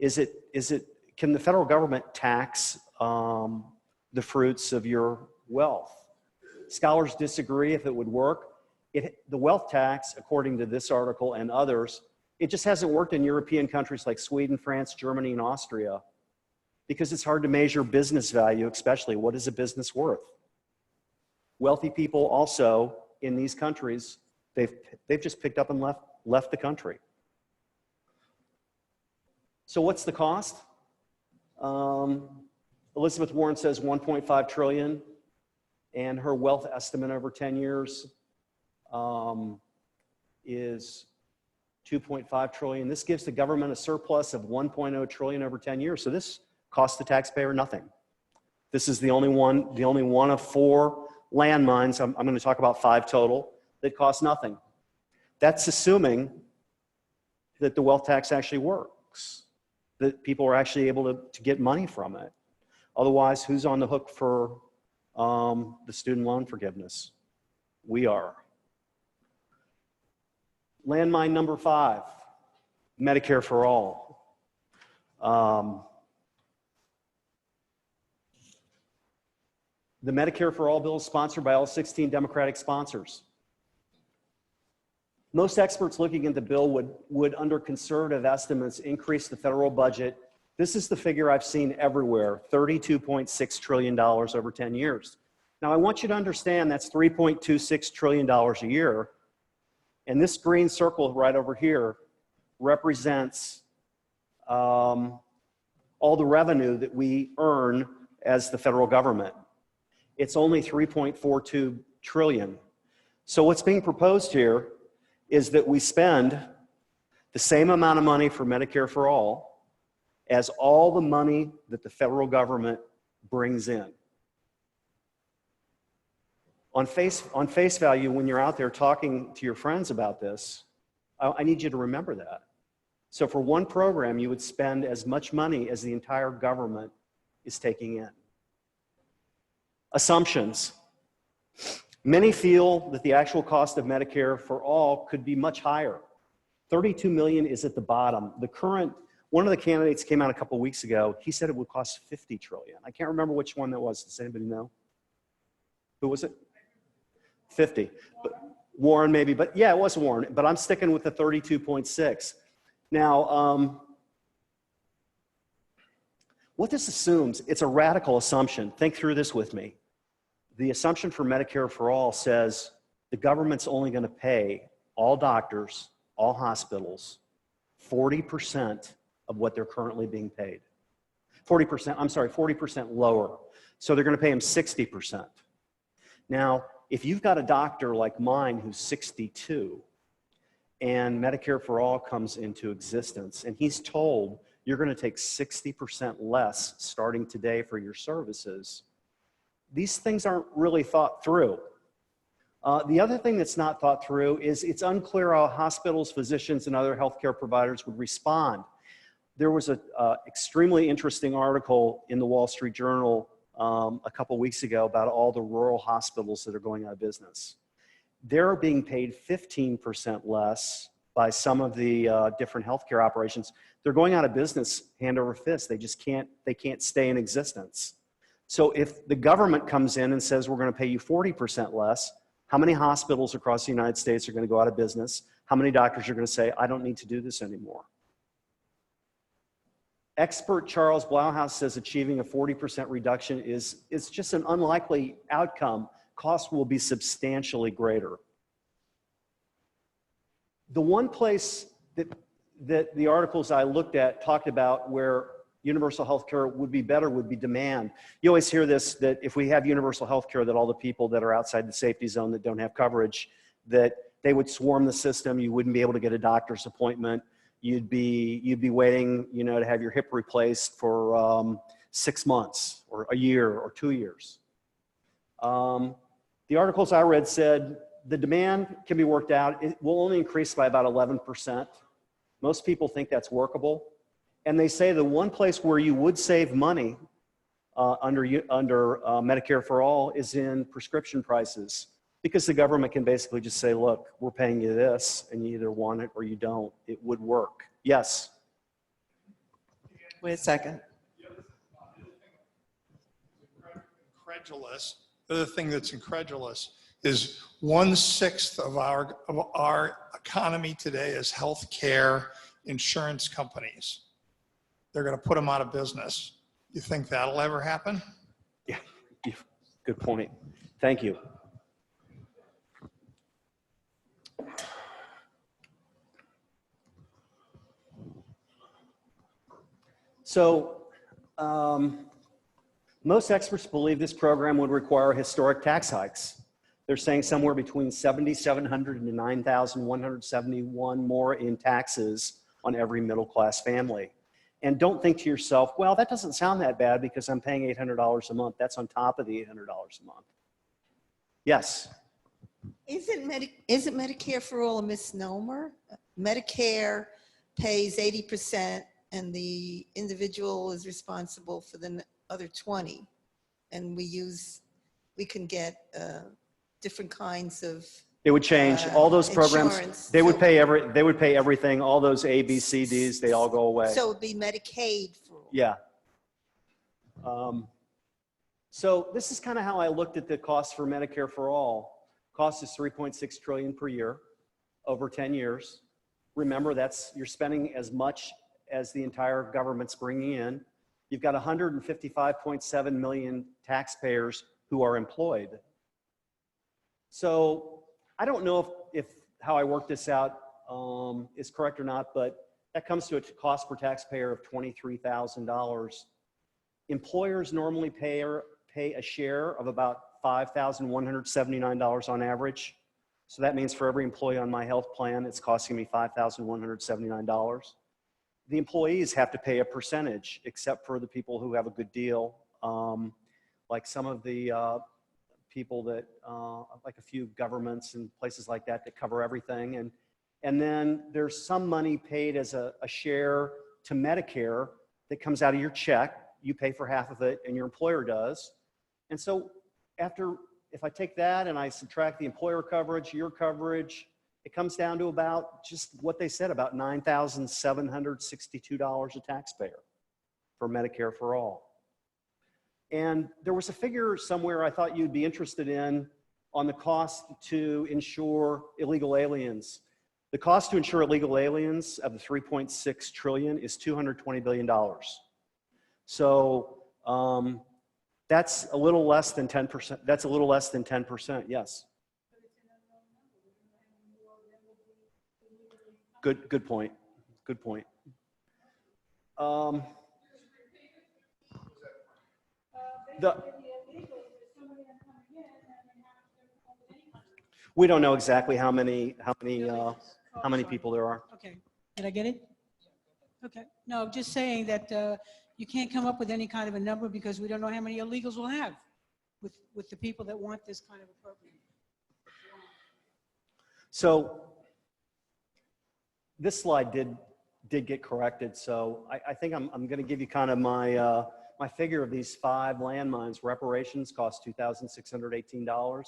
Can the federal government tax the fruits of your wealth? Scholars disagree if it would work. The wealth tax, according to this article and others, it just hasn't worked in European countries like Sweden, France, Germany, and Austria, because it's hard to measure business value, especially what is a business worth. Wealthy people also in these countries, they've just picked up and left the country. So what's the cost? Elizabeth Warren says 1.5 trillion, and her wealth estimate over 10 years is 2.5 trillion. This gives the government a surplus of 1.0 trillion over 10 years. So this cost the taxpayer nothing. This is the only one of 4 landmines, I'm going to talk about 5 total, that cost nothing. That's assuming that the wealth tax actually works, that people are actually able to get money from it. Otherwise, who's on the hook for the student loan forgiveness? We are. Landmine number 5, Medicare for all. The Medicare for All bill is sponsored by all 16 Democratic sponsors. Most experts looking at the bill would, under conservative estimates, increase the federal budget. This is the figure I've seen everywhere, $32.6 trillion over 10 years. Now, I want you to understand that's $3.26 trillion a year. And this green circle right over here represents all the revenue that we earn as the federal government. It's only 3.42 trillion. So what's being proposed here is that we spend the same amount of money for Medicare for all as all the money that the federal government brings in. On face value, when you're out there talking to your friends about this, I need you to remember that. So for one program, you would spend as much money as the entire government is taking in. Assumptions. Many feel that the actual cost of Medicare for all could be much higher. 32 million is at the bottom. One of the candidates came out a couple weeks ago. He said it would cost $50 trillion. I can't remember which one that was. Does anybody know? Who was it? 50. But Warren maybe, but yeah, it was Warren. But I'm sticking with the 32.6. Now, what this assumes, it's a radical assumption. Think through this with me. The assumption for Medicare for All says the government's only going to pay all doctors, all hospitals, 40% of what they're currently being paid. 40% lower. So they're going to pay them 60%. Now, if you've got a doctor like mine who's 62 and Medicare for All comes into existence and he's told you're going to take 60% less starting today for your services, these things aren't really thought through. The other thing that's not thought through is it's unclear how hospitals, physicians, and other healthcare providers would respond. There was an extremely interesting article in the Wall Street Journal a couple weeks ago about all the rural hospitals that are going out of business. They're being paid 15% less by some of the different healthcare operations. They're going out of business hand over fist. They just can't stay in existence. So if the government comes in and says, we're going to pay you 40% less, how many hospitals across the United States are going to go out of business? How many doctors are going to say, I don't need to do this anymore? Expert Charles Blauhaus says achieving a 40% reduction is just an unlikely outcome. Cost will be substantially greater. The one place that the articles I looked at talked about where universal health care would be better would be demand. You always hear this, that if we have universal health care, that all the people that are outside the safety zone that don't have coverage, that they would swarm the system. You wouldn't be able to get a doctor's appointment. You'd be waiting, to have your hip replaced for 6 months or a year or 2 years. The articles I read said the demand can be worked out. It will only increase by about 11%. Most people think that's workable. And they say the one place where you would save money under Medicare for All is in prescription prices, because the government can basically just say, look, we're paying you this, and you either want it or you don't. It would work. Yes? Wait a second. Incredulous. The other thing that's incredulous is 1/6 of our economy today is healthcare insurance companies. They're going to put them out of business. You think that'll ever happen? Yeah, good point. Thank you. So, most experts believe this program would require historic tax hikes. They're saying somewhere between $7,700 and $9,171 more in taxes on every middle-class family. And don't think to yourself, well, that doesn't sound that bad because I'm paying $800 a month. That's on top of the $800 a month. Yes? Isn't Medicare for All a misnomer? Medicare pays 80% and the individual is responsible for the other 20. And we can get different kinds of It would change all those programs. Insurance. They would pay everything. All those A, B, C, Ds, they all go away. So it would be Medicaid for all. Yeah. So this is kind of how I looked at the cost for Medicare for All. Cost is $3.6 trillion per year over 10 years. Remember, you're spending as much as the entire government's bringing in. You've got 155.7 million taxpayers who are employed. So I don't know if how I worked this out is correct or not, but that comes to a cost per taxpayer of $23,000. Employers normally pay a share of about $5,179 on average. So that means for every employee on my health plan, it's costing me $5,179. The employees have to pay a percentage, except for the people who have a good deal, like some of the people that, like a few governments and places like that that cover everything. And then there's some money paid as a share to Medicare that comes out of your check. You pay for half of it and your employer does. And so if I take that and I subtract the employer coverage, your coverage, it comes down to about just what they said, about $9,762 a taxpayer for Medicare for all. And there was a figure somewhere I thought you'd be interested in on the cost to insure illegal aliens. The cost to insure illegal aliens of the 3.6 trillion is $220 billion. So that's a little less than 10%. That's a little less than 10%, yes. Good point. Good point. We don't know exactly how many people there are. Okay, did I get it? Okay, no, just saying that you can't come up with any kind of a number because we don't know how many illegals we'll have with the people that want this kind of a program. So this slide did get corrected. So I think I'm going to give you kind of my my figure of these 5 landmines. Reparations cost $2,618.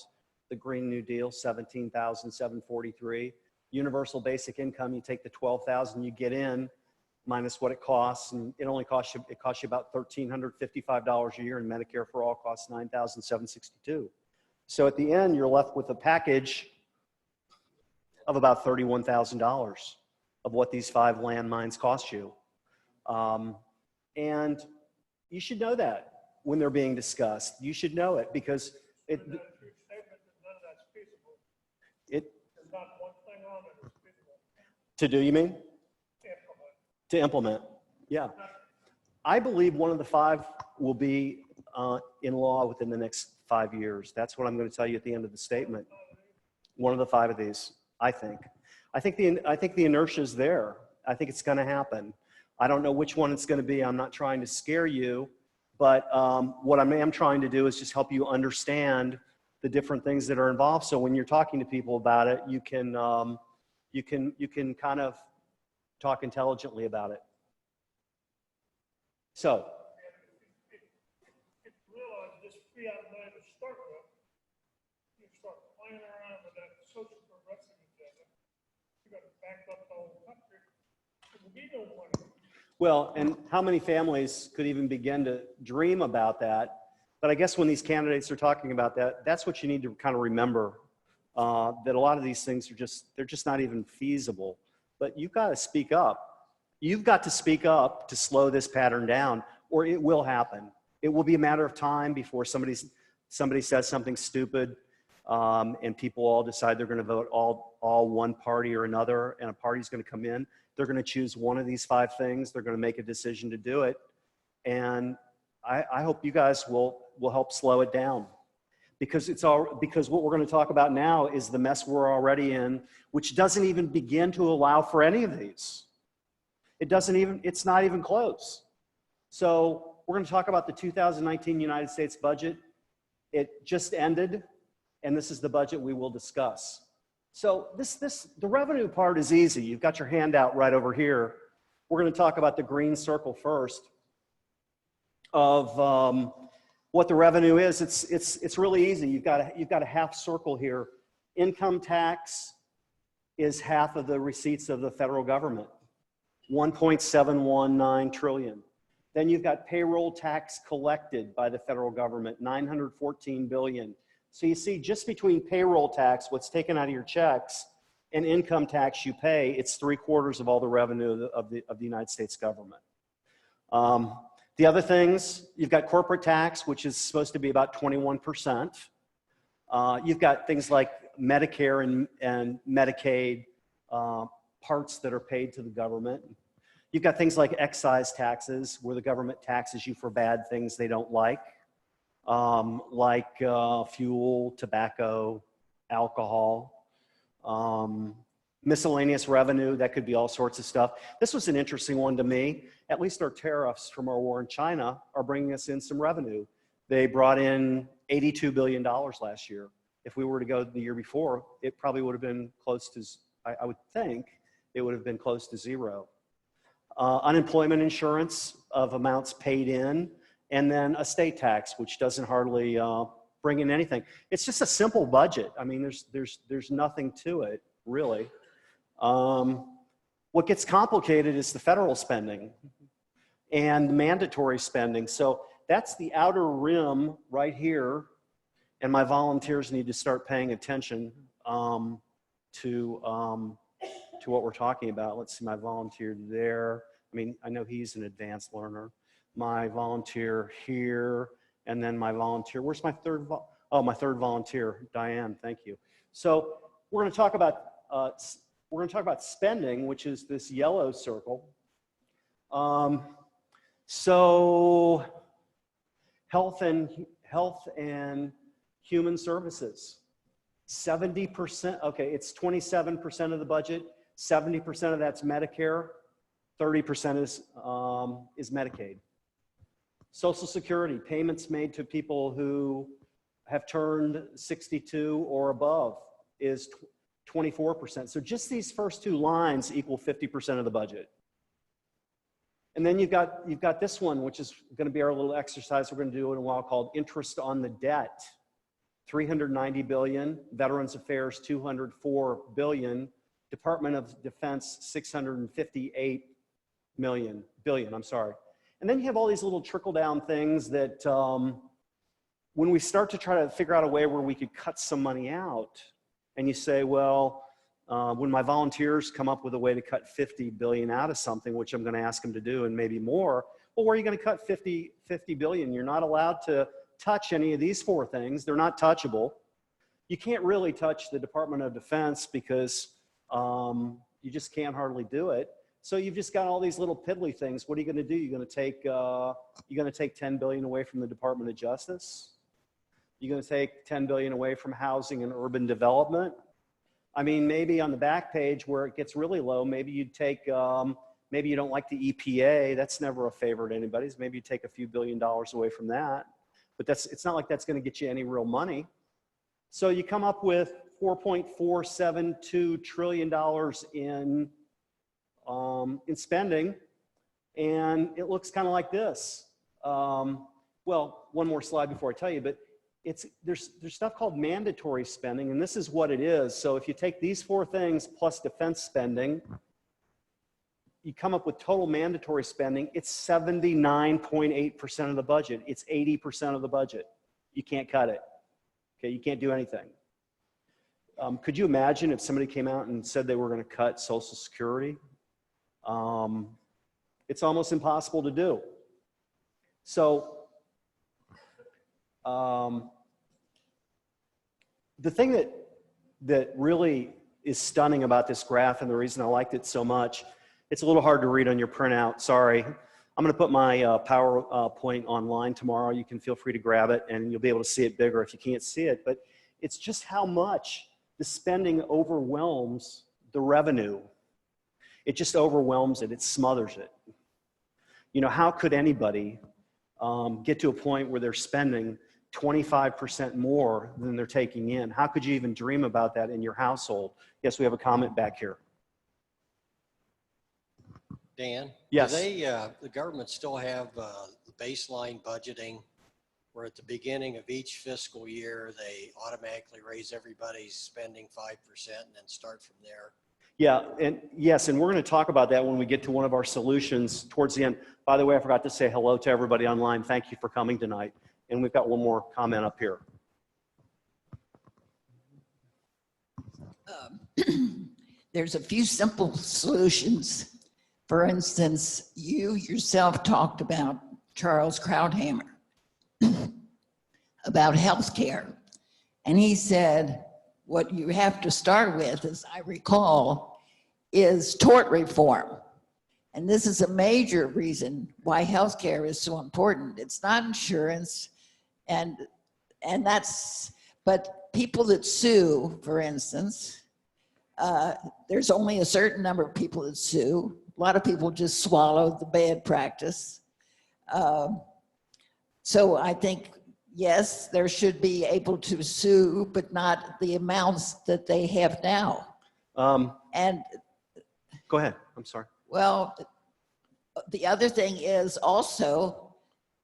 The Green New Deal, $17,743. Universal basic income, you take the $12,000 you get in minus what it costs, and it only costs you, about $1,355 a year, and Medicare for all costs $9,762. So at the end, you're left with a package of about $31,000 of what these 5 landmines cost you. And you should know that when they're being discussed. You should know it because it to do, you mean? To implement, yeah. I believe one of the 5 will be in law within the next 5 years. That's what I'm going to tell you at the end of the statement. One of the 5 of these, I think. I think the inertia is there. I think it's going to happen. I don't know which one it's going to be. I'm not trying to scare you, but what I am trying to do is just help you understand the different things that are involved. So when you're talking to people about it, you can kind of talk intelligently about it. So. If you realize this fiat money to start with, you start playing around with that social progressive agenda. You got to back up the whole country. There will be no money. Well, and how many families could even begin to dream about that? But I guess when these candidates are talking about that, that's what you need to kind of remember, that a lot of these things are they're just not even feasible. But you've got to speak up. You've got to speak up to slow this pattern down, or it will happen. It will be a matter of time before somebody says something stupid, and people all decide they're going to vote all one party or another, and a party's going to come in. They're going to choose one of these 5 things. They're going to make a decision to do it. And I hope you guys will help slow it down, because because what we're going to talk about now is the mess we're already in, which doesn't even begin to allow for any of these. It's not even close. So we're going to talk about the 2019 United States budget. It just ended, and this is the budget we will discuss. So the revenue part is easy. You've got your handout right over here. We're going to talk about the green circle first of what the revenue is. It's really easy. You've got a half circle here. Income tax is half of the receipts of the federal government, 1.719 trillion. Then you've got payroll tax collected by the federal government, 914 billion. So you see, just between payroll tax, what's taken out of your checks, and income tax you pay, it's 3/4 of all the revenue of the United States government. The other things, you've got corporate tax, which is supposed to be about 21%. You've got things like Medicare and Medicaid parts that are paid to the government. You've got things like excise taxes, where the government taxes you for bad things they don't like fuel, tobacco, alcohol, miscellaneous revenue. That could be all sorts of stuff. This was an interesting one to me. At least our tariffs from our war in China are bringing us in some revenue. They brought in $82 billion last year. If we were to go the year before, it probably would have been close to, I would think, it would have been close to zero. Unemployment insurance of amounts paid in, and then a state tax, which doesn't hardly bring in anything. It's just a simple budget. I mean, there's nothing to it. really. What gets complicated is the federal spending and mandatory spending. So that's the outer rim right here. And my volunteers need to start paying attention to what we're talking about. Let's see, my volunteer there. I mean, I know he's an advanced learner. My volunteer here, and then my volunteer. Where's my third? My third volunteer, Diane. Thank you. So we're going to talk about spending, which is this yellow circle. So health and human services, 70%. Okay, it's 27% of the budget. 70% of that's Medicare. 30% is Medicaid. Social Security, payments made to people who have turned 62 or above is 24%. So just these first two lines equal 50% of the budget. And then you've got this one, which is going to be our little exercise we're going to do in a while, called interest on the debt. 390 billion, Veterans Affairs 204 billion, Department of Defense 658 billion, I'm sorry. And then you have all these little trickle down things that when we start to try to figure out a way where we could cut some money out, and you say, well, when my volunteers come up with a way to cut 50 billion out of something, which I'm going to ask them to do and maybe more, well, where are you going to cut 50 billion? You're not allowed to touch any of these four things. They're not touchable. You can't really touch the Department of Defense because you just can't hardly do it. So you've just got all these little piddly things. What are you going to do? You're going to take 10 billion away from the Department of Justice. You're going to take 10 billion away from housing and urban development. I mean, maybe on the back page where it gets really low, maybe you'd take, maybe you don't like the EPA. That's never a favor to anybody's. Maybe you take a few $1 billion away from that. But it's not like that's going to get you any real money. So you come up with $4.472 trillion in spending, and it looks kind of like this. Well, one more slide before I tell you, but there's stuff called mandatory spending, and this is what it is. So if you take these four things plus defense spending, you come up with total mandatory spending. It's 79.8% of the budget. It's 80% of the budget. You can't cut it. Okay, you can't do anything. Could you imagine if somebody came out and said they were going to cut Social Security? It's almost impossible to do. So the thing that really is stunning about this graph, and the reason I liked it so much, it's a little hard to read on your printout, sorry. I'm going to put my PowerPoint online tomorrow. You can feel free to grab it, and you'll be able to see it bigger if you can't see it. But it's just how much the spending overwhelms the revenue. It just overwhelms it. It smothers it. You know, how could anybody get to a point where they're spending 25% more than they're taking in? How could you even dream about that in your household? Yes, we have a comment back here. Dan? Yes. Do the government still have the baseline budgeting where at the beginning of each fiscal year, they automatically raise everybody's spending 5% and then start from there? Yeah, and yes, and we're going to talk about that when we get to one of our solutions towards the end. By the way, I forgot to say hello to everybody online. Thank you for coming tonight. And we've got one more comment up here. There's a few simple solutions. For instance, you yourself talked about Charles Krauthammer about healthcare. And he said, what you have to start with, as I recall, is tort reform. And this is a major reason why healthcare is so important. It's not insurance, and that's, but people that sue, for instance, there's only a certain number of people that sue. A lot of people just swallow the bad practice. So I think, yes, there should be able to sue, but not the amounts that they have now. And go ahead, I'm sorry. Well, the other thing is also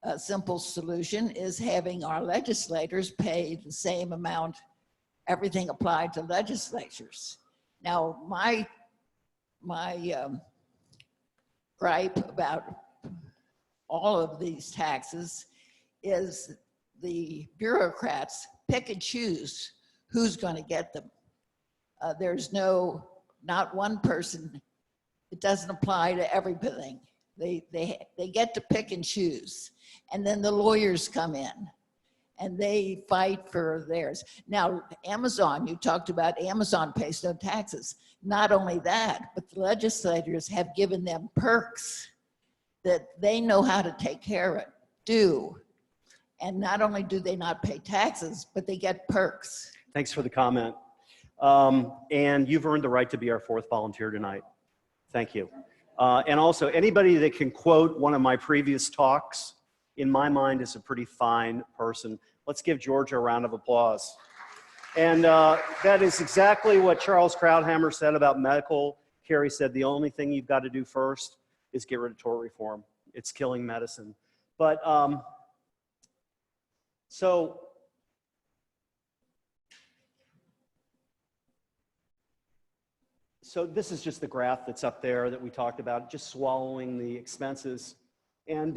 a simple solution is having our legislators pay the same amount, everything applied to legislatures. Now, my gripe about all of these taxes is the bureaucrats pick and choose who's going to get them. There's not one person. It doesn't apply to everything. They get to pick and choose. And then the lawyers come in and they fight for theirs. Now, Amazon, you talked about Amazon pays no taxes. Not only that, but the legislators have given them perks that they know how to take care of, And not only do they not pay taxes, but they get perks. Thanks for the comment. And you've earned the right to be our fourth volunteer tonight. Thank you. And also, anybody that can quote one of my previous talks, in my mind, is a pretty fine person. Let's give Georgia a round of applause. And that is exactly what Charles Krauthammer said about medical care. He said the only thing you've got to do first is get rid of tort reform. It's killing medicine. But so this is just the graph that's up there that we talked about, just swallowing the expenses. And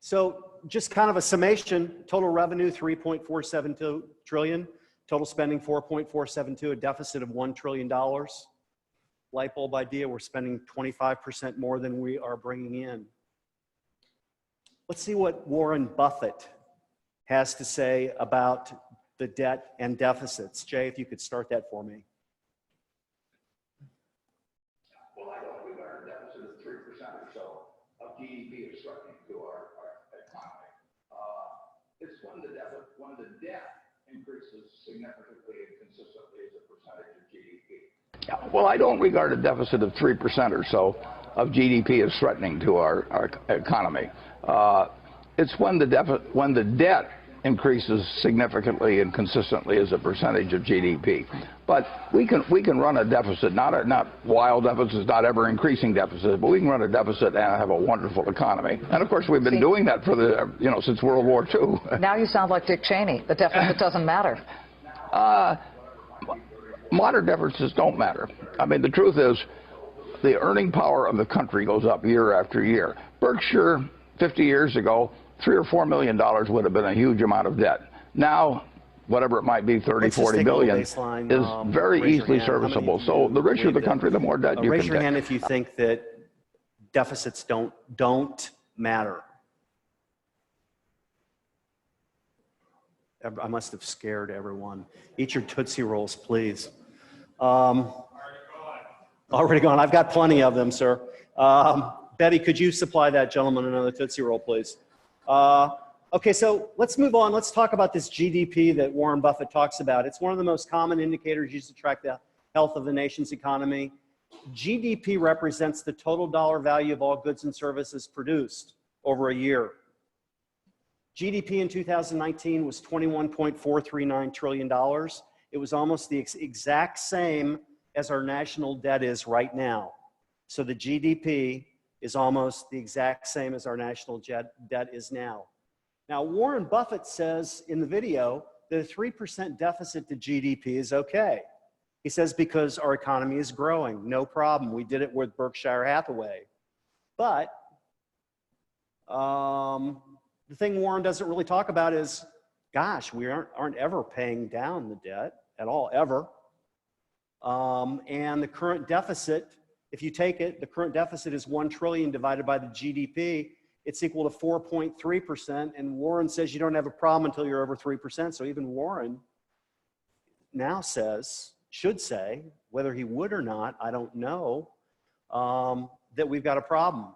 so just kind of a summation, total revenue, 3.472 trillion, total spending, 4.472, a deficit of $1 trillion. Light bulb idea, we're spending 25% more than we are bringing in. Let's see what Warren Buffett has to say about the debt and deficits. Jay, if you could start that for me. Well, I don't regard a deficit of 3% or so of GDP as threatening to our economy. It's when the debt increases significantly and consistently as a percentage of GDP. Yeah, well, I don't regard a deficit of 3% or so of GDP as threatening to our economy. It's when the debt increases significantly and consistently as a percentage of GDP. But we can run a deficit, not wild deficits, not ever increasing deficits, but we can run a deficit and have a wonderful economy. And of course, we've been doing that for since World War II. Now you sound like Dick Cheney. The deficit doesn't matter. Moderate deficits don't matter. I mean, the truth is, the earning power of the country goes up year after year. Berkshire, 50 years ago, $3 or $4 million would have been a huge amount of debt. Now, whatever it might be, 30, 40 billion is very easily serviceable. So the richer the country, the more debt you can take. Raise your hand if you think that deficits don't matter. I must have scared everyone. Eat your Tootsie Rolls, please. Already gone. I've got plenty of them, sir. Betty, could you supply that gentleman another Tootsie Roll, please? Okay, so let's move on. Let's talk about this GDP that Warren Buffett talks about. It's one of the most common indicators used to track the health of the nation's economy. GDP represents the total dollar value of all goods and services produced over a year. GDP in 2019 was $21.439 trillion. It was almost the exact same as our national debt is right now. So the GDP is almost the exact same as our national debt is now. Now, Warren Buffett says in the video that a 3% deficit to GDP is okay. He says because our economy is growing, no problem. We did it with Berkshire Hathaway. But the thing Warren doesn't really talk about is, gosh, we aren't ever paying down the debt at all, ever. And the current deficit, if you take it, the current deficit is 1 trillion divided by the GDP. It's equal to 4.3%. And Warren says you don't have a problem until you're over 3%. So even Warren now should say, whether he would or not, I don't know, that we've got a problem.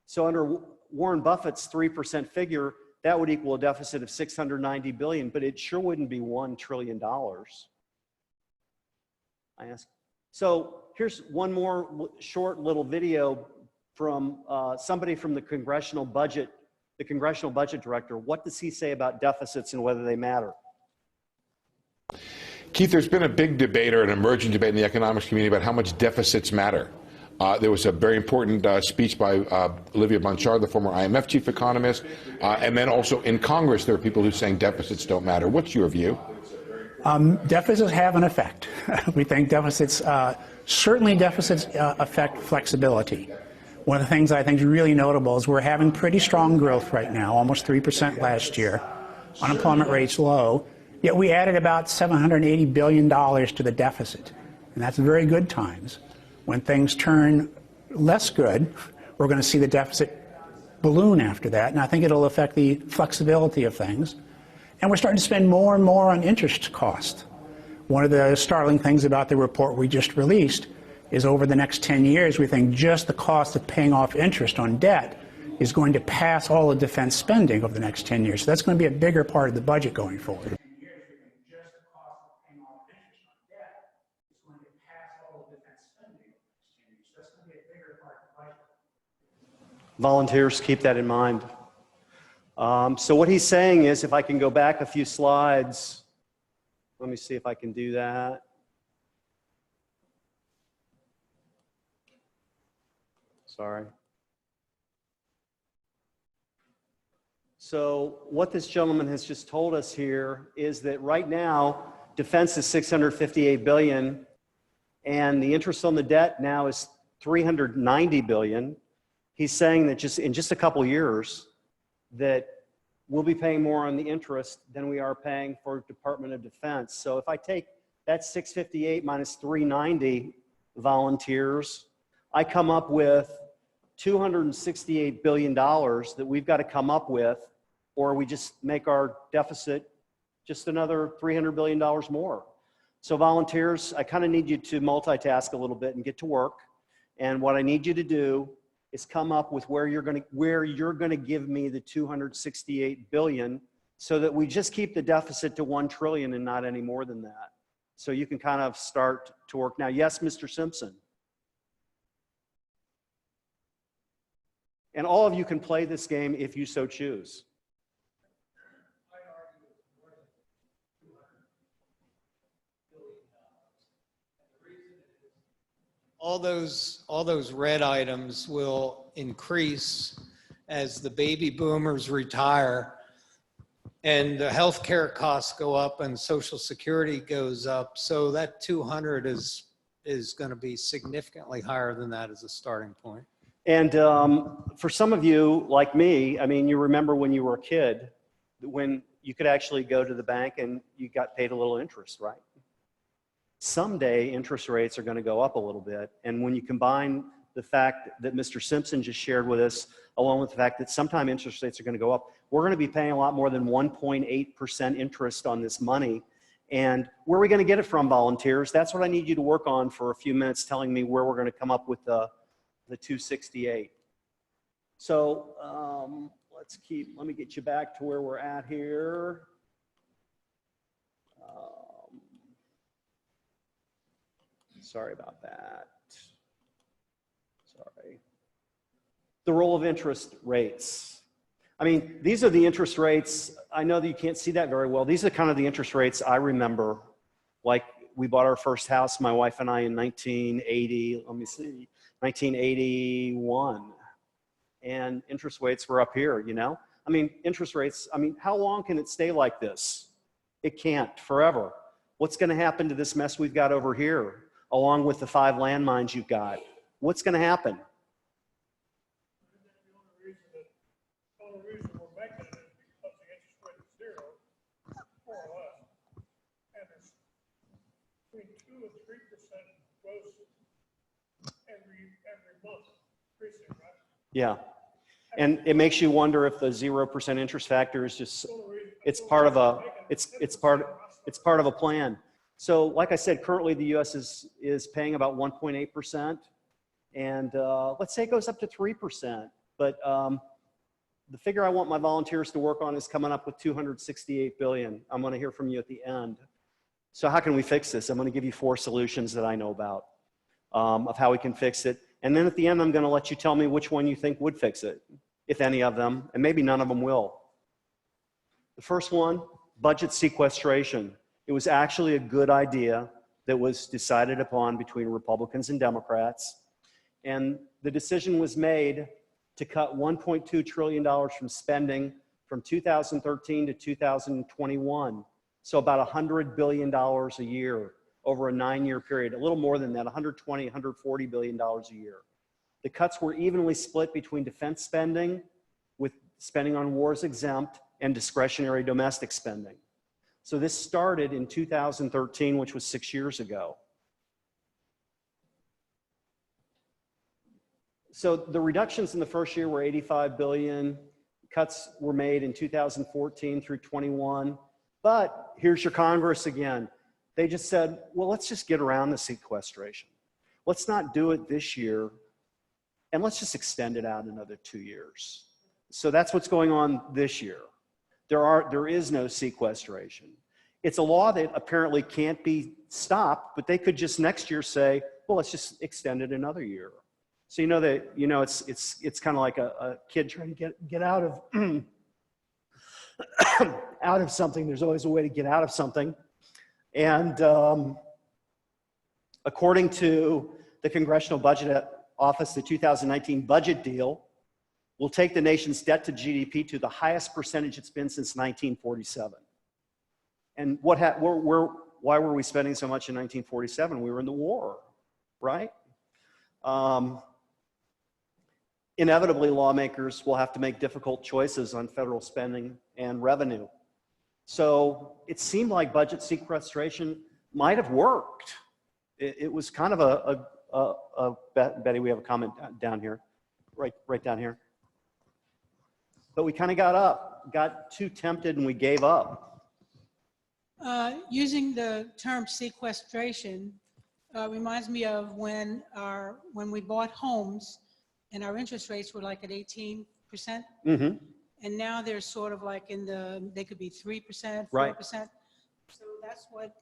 So under Warren Buffett's 3% figure, that would equal a deficit of $690 billion, but it sure wouldn't be $1 trillion. I ask. So here's one more short little video from somebody from the Congressional Budget Director. What does he say about deficits and whether they matter? Keith, there's been a big debate or an emerging debate in the economics community about how much deficits matter. There was a very important speech by Olivia Blanchard, the former IMF chief economist, and then also in Congress there are people who are saying deficits don't matter. What's your view? Deficits have an effect. We think deficits, certainly deficits affect flexibility. One of the things I think is really notable is we're having pretty strong growth right now, almost 3% last year. Unemployment rate's low, yet we added about $780 billion to the deficit. And that's very good times. When things turn less good, we're going to see the deficit balloon after that, and I think it'll affect the flexibility of things. And we're starting to spend more and more on interest cost. One of the startling things about the report we just released is over the next 10 years, we think just the cost of paying off interest on debt is going to pass all the defense spending over the next 10 years. So that's going to be a bigger part of the budget going forward. Volunteers, keep that in mind. So what he's saying is, if I can go back a few slides, let me see if I can do that. Sorry. So what this gentleman has just told us here is that right now, defense is $658 billion, and the interest on the debt now is $390 billion. He's saying that in just a couple years, that we'll be paying more on the interest than we are paying for Department of Defense. So if I take that 658 minus 390 volunteers, I come up with $268 billion that we've got to come up with, or we just make our deficit just another $300 billion more. So volunteers, I kind of need you to multitask a little bit and get to work. And what I need you to do is come up with where you're going to give me the $268 billion, so that we just keep the deficit to $1 trillion and not any more than that. So you can kind of start to work now. Yes, Mr. Simpson. And all of you can play this game if you so choose. All those red items will increase as the baby boomers retire and the healthcare costs go up and Social Security goes up. So that 200 is going to be significantly higher than that as a starting point. And for some of you, like me, I mean, you remember when you were a kid, when you could actually go to the bank and you got paid a little interest, right? Someday interest rates are going to go up a little bit. And when you combine the fact that Mr. Simpson just shared with us, along with the fact that sometime interest rates are going to go up, we're going to be paying a lot more than 1.8% interest on this money. And where are we going to get it from, volunteers? That's what I need you to work on for a few minutes, telling me where we're going to come up with the 268. So let me get you back to where we're at here. Sorry about that. Sorry. The role of interest rates. I mean, these are the interest rates. I know that you can't see that very well. These are kind of the interest rates I remember. Like, we bought our first house, my wife and I, in 1980. Let me see. 1981, and interest rates were up here, you know? I mean, interest rates, I mean, how long can it stay like this? It can't, forever. What's gonna happen to this mess we've got over here, along with the 5 landmines you've got? What's gonna happen? The only reason we're making it is because the interest rate is 0, more or less. And there's between 2 and 3% growth every month increasing, right? Yeah, and it makes you wonder if the 0% interest factor is just, it's part of a plan. So like I said, currently the US is paying about 1.8%, and let's say it goes up to 3%. But the figure I want my volunteers to work on is coming up with $268 billion. I'm gonna hear from you at the end. So how can we fix this? I'm gonna give you 4 solutions that I know about of how we can fix it. And then at the end, I'm gonna let you tell me which one you think would fix it, if any of them, and maybe none of them will. The first one, budget sequestration. It was actually a good idea that was decided upon between Republicans and Democrats. And the decision was made to cut $1.2 trillion from spending from 2013 to 2021. So about $100 billion a year over a 9-year period, a little more than that, $120, $140 billion a year. The cuts were evenly split between defense spending, with spending on wars exempt, and discretionary domestic spending. So this started in 2013, which was 6 years ago. So the reductions in the first year were $85 billion. Cuts were made in 2014 through 21. But here's your Congress again. They just said, well, let's just get around the sequestration. Let's not do it this year, and let's just extend it out another 2 years. So that's what's going on this year. There is no sequestration. It's a law that apparently can't be stopped, but they could just next year say, well, let's just extend it another year. So it's kind of like a kid trying to get out of out of something. There's always a way to get out of something. And according to the Congressional Budget Office, the 2019 budget deal will take the nation's debt to GDP to the highest percentage it's been since 1947. And why were we spending so much in 1947? We were in the war, right? Inevitably, lawmakers will have to make difficult choices on federal spending and revenue. So it seemed like budget sequestration might have worked. It was kind of Betty, we have a comment down here, right down here. But we kind of got too tempted and we gave up. Using the term sequestration reminds me of when we bought homes and our interest rates were like at 18%. Mm-hmm. And now they're sort of like they could be 3%, 4%. Right. So that's what,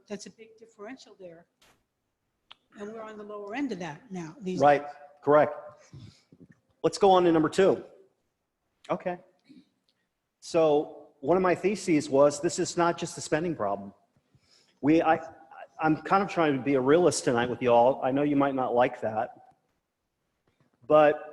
that's a big differential there. And we're on the lower end of that now. Right, correct. Let's go on to number 2. Okay. So one of my theses was this is not just a spending problem. I'm kind of trying to be a realist tonight with you all. I know you might not like that. But,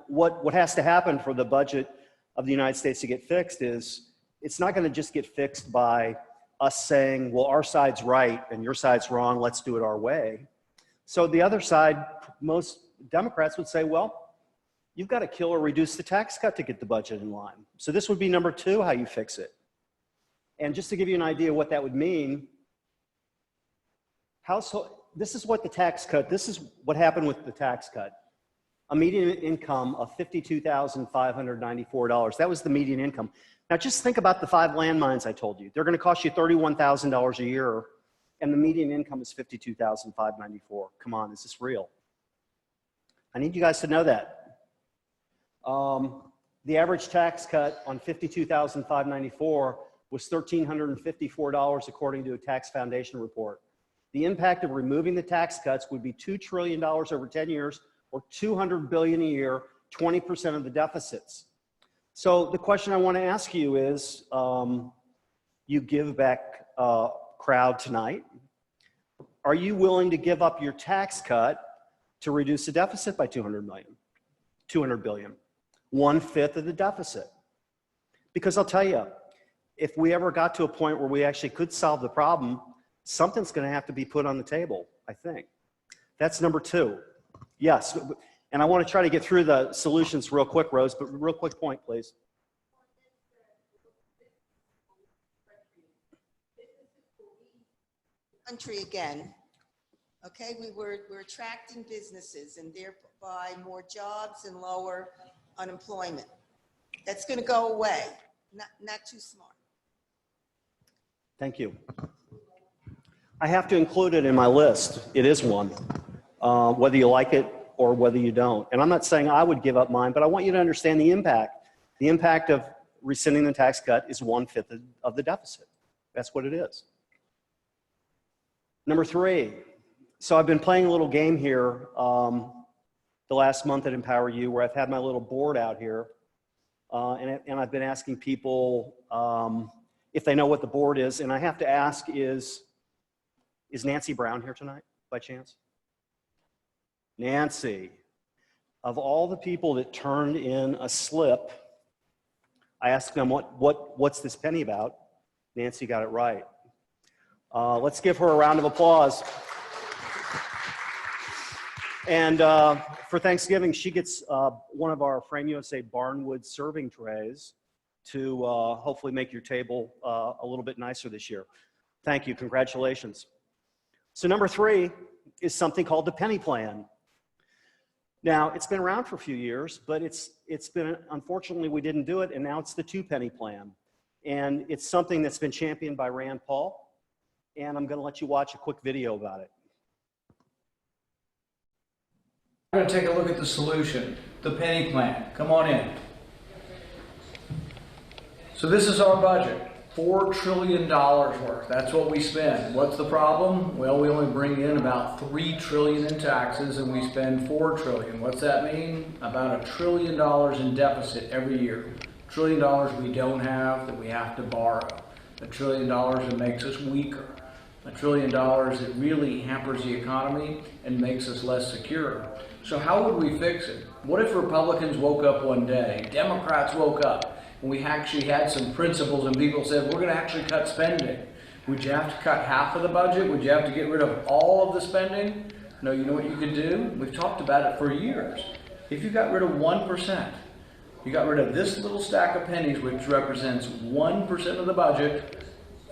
what has to happen for the budget of the United States to get fixed is it's not going to just get fixed by us saying, well, our side's right and your side's wrong, let's do it our way. So the other side, most Democrats would say, well, you've got to kill or reduce the tax cut to get the budget in line. So this would be number 2, how you fix it. And just to give you an idea of what that would mean, this is what happened with the tax cut. A median income of $52,594. That was the median income. Now just think about the 5 landmines I told you. They're going to cost you $31,000 a year, and the median income is $52,594. Come on, is this real? I need you guys to know that. The average tax cut on $52,594 was $1,354 according to a Tax Foundation report. The impact of removing the tax cuts would be $2 trillion over 10 years, or $200 billion a year, 20% of the deficits. So the question I want to ask you is, you give back crowd tonight. Are you willing to give up your tax cut to reduce the deficit by $200 billion? 1/5 of the deficit. Because I'll tell you, if we ever got to a point where we actually could solve the problem, something's going to have to be put on the table, I think. That's number 2. Yes, and I want to try to get through the solutions real quick, Rose, but real quick point, please. Country again. Okay, we're attracting businesses and thereby more jobs and lower unemployment. That's going to go away. Not too smart. Thank you. I have to include it in my list. It is one, whether you like it or whether you don't. And I'm not saying I would give up mine, but I want you to understand the impact. The impact of rescinding the tax cut is 1/5 of the deficit. That's what it is. Number 3. So I've been playing a little game here the last month at EmpowerU where I've had my little board out here. And I've been asking people if they know what the board is. And I have to ask, is Nancy Brown here tonight by chance? Nancy, of all the people that turned in a slip, I asked them, what's this penny about? Nancy got it right. Let's give her a round of applause. And for Thanksgiving, she gets one of our Frame USA Barnwood serving trays to hopefully make your table a little bit nicer this year. Thank you, congratulations. So number 3 is something called the penny plan. Now, it's been around for a few years, but it's been, unfortunately, we didn't do it, and now it's the 2-penny plan. And it's something that's been championed by Rand Paul, and I'm gonna let you watch a quick video about it. We're going to take a look at the solution, the penny plan. Come on in. So this is our budget, $4 trillion worth. That's what we spend. What's the problem? Well, we only bring in about $3 trillion in taxes and we spend $4 trillion. What's that mean? About $1 trillion in deficit every year. $1 trillion we don't have that we have to borrow. $1 trillion that makes us weaker. $1 trillion that really hampers the economy and makes us less secure. So how would we fix it? What if Republicans woke up one day, Democrats woke up, and we actually had some principles and people said, we're going to actually cut spending? Would you have to cut half of the budget? Would you have to get rid of all of the spending? No, you know what you could do? We've talked about it for years. If you got rid of 1%, you got rid of this little stack of pennies, which represents 1% of the budget,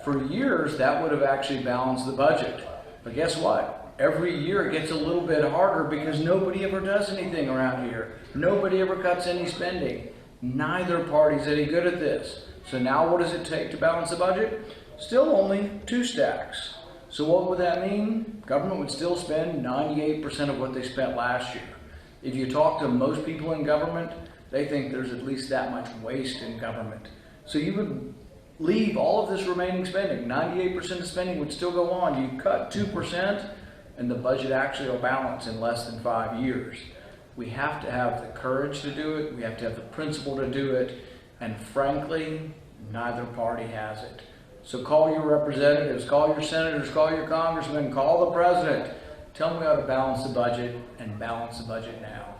for years that would have actually balanced the budget. But guess what? Every year it gets a little bit harder because nobody ever does anything around here. Nobody ever cuts any spending. Neither party's any good at this. So now what does it take to balance the budget? Still only 2 stacks. So what would that mean? Government would still spend 98% of what they spent last year. If you talk to most people in government, they think there's at least that much waste in government. So you would leave all of this remaining spending. 98% of spending would still go on. You cut 2%, and the budget actually will balance in less than 5 years. We have to have the courage to do it, we have to have the principle to do it, and frankly, neither party has it. So call your representatives, call your senators, call your congressmen, call the president. Tell them we ought to balance the budget, and balance the budget now.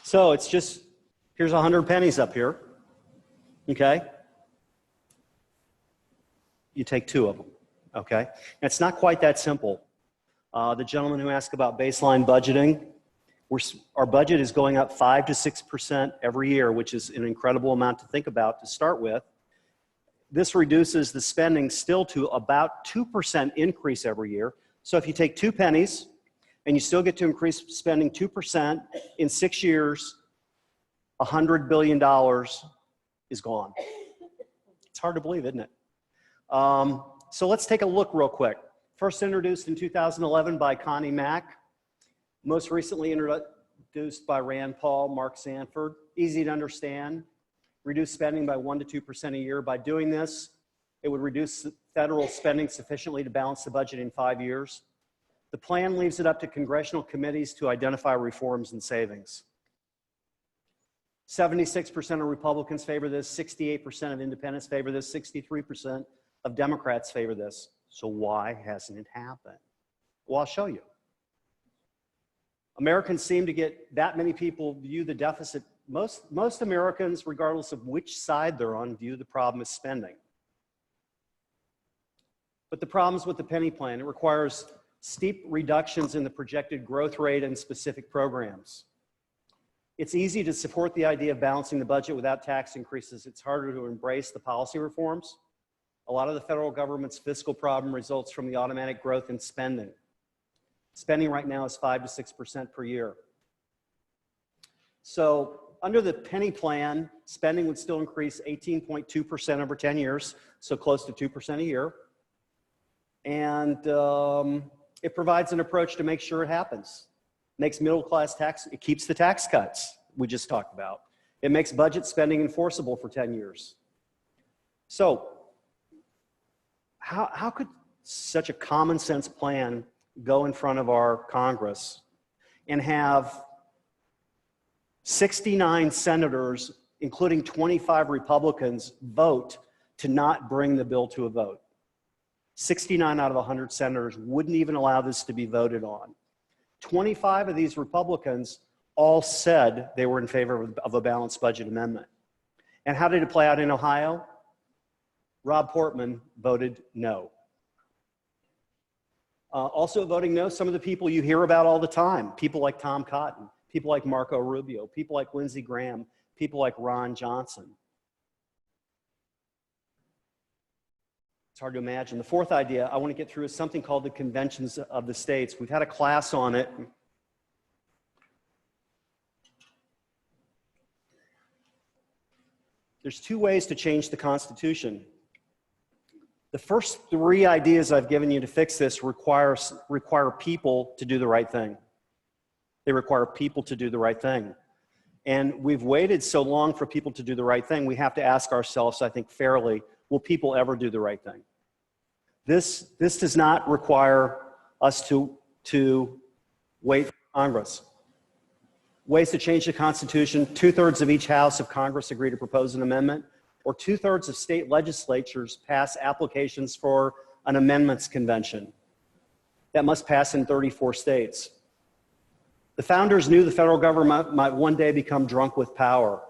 So it's just, here's 100 pennies up here. Okay? You take 2 of them, okay? And it's not quite that simple. The gentleman who asked about baseline budgeting, our budget is going up 5 to 6% every year, which is an incredible amount to think about to start with. This reduces the spending still to about 2% increase every year. So if you take 2 pennies and you still get to increase spending 2% in 6 years, $100 billion is gone. It's hard to believe, isn't it? So let's take a look real quick. First introduced in 2011 by Connie Mack. Most recently introduced by Rand Paul, Mark Sanford. Easy to understand. Reduce spending by 1 to 2% a year. By doing this, it would reduce federal spending sufficiently to balance the budget in 5 years. The plan leaves it up to congressional committees to identify reforms and savings. 76% of Republicans favor this, 68% of independents favor this, 63% of Democrats favor this. So why hasn't it happened? Well, I'll show you. Americans seem to get that many people view the deficit. Most Americans, regardless of which side they're on, view the problem as spending. But the problems with the penny plan, it requires steep reductions in the projected growth rate in specific programs. It's easy to support the idea of balancing the budget without tax increases. It's harder to embrace the policy reforms. A lot of the federal government's fiscal problem results from the automatic growth in spending. Spending right now is 5 to 6% per year. So under the penny plan, spending would still increase 18.2% over 10 years, so close to 2% a year. And it provides an approach to make sure it happens. Makes middle class tax, it keeps the tax cuts we just talked about. It makes budget spending enforceable for 10 years. So how could such a common sense plan go in front of our Congress and have 69 senators, including 25 Republicans, vote to not bring the bill to a vote? 69 out of 100 senators wouldn't even allow this to be voted on. 25 of these Republicans all said they were in favor of a balanced budget amendment. And how did it play out in Ohio? Rob Portman voted no. Also voting no, some of the people you hear about all the time, people like Tom Cotton, people like Marco Rubio, people like Lindsey Graham, people like Ron Johnson. It's hard to imagine. The fourth idea I want to get through is something called the conventions of the states. We've had a class on it. There's two ways to change the Constitution. The first three ideas I've given you to fix this require people to do the right thing. They require people to do the right thing. And we've waited so long for people to do the right thing, we have to ask ourselves, I think fairly, will people ever do the right thing? This does not require us to wait for Congress. Ways to change the Constitution: 2/3 of each House of Congress agree to propose an amendment, or 2/3 of state legislatures pass applications for an amendments convention. That must pass in 34 states. The founders knew the federal government might one day become drunk with power.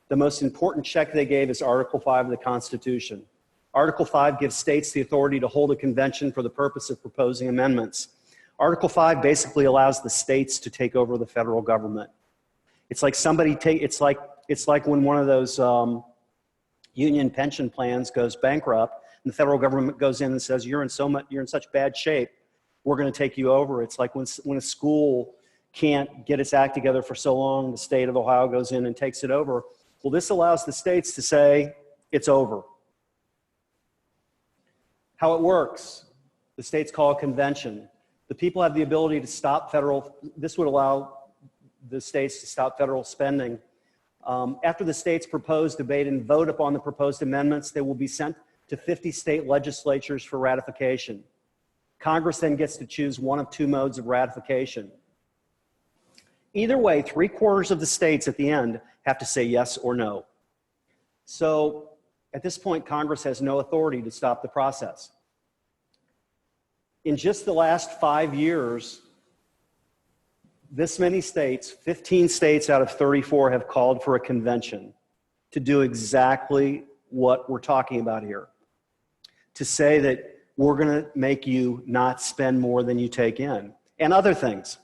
The most important check they gave is Article 5 of the Constitution. Article 5 gives states the authority to hold a convention for the purpose of proposing amendments. Article 5 basically allows the states to take over the federal government. It's like it's like when one of those union pension plans goes bankrupt and the federal government goes in and says, you're in such bad shape, we're going to take you over. It's like when a school can't get its act together for so long, the state of Ohio goes in and takes it over. Well, this allows the states to say it's over. How it works: the states call a convention. The people have the ability to stop this would allow the states to stop federal spending. After the states propose, debate, and vote upon the proposed amendments, they will be sent to 50 state legislatures for ratification. Congress then gets to choose one of two modes of ratification. Either way, 3/4 of the states at the end have to say yes or no. So at this point, Congress has no authority to stop the process. In just the last 5 years, this many states, 15 states out of 34, have called for a convention to do exactly what we're talking about here. To say that we're going to make you not spend more than you take in, and other things.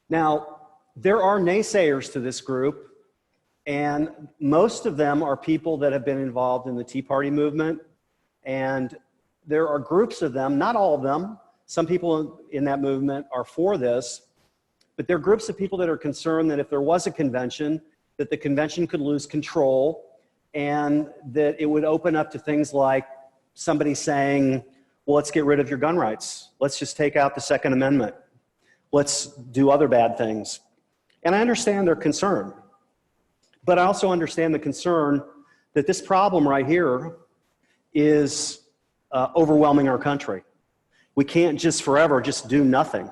Now, there are naysayers to this group, and most of them are people that have been involved in the Tea Party movement, and there are groups of them, not all of them. Some people in that movement are for this, but there are groups of people that are concerned that if there was a convention, that the convention could lose control, and that it would open up to things like somebody saying, well, let's get rid of your gun rights. Let's just take out the Second Amendment. Let's do other bad things. And I understand their concern, but I also understand the concern that this problem right here is overwhelming our country. We can't just forever just do nothing.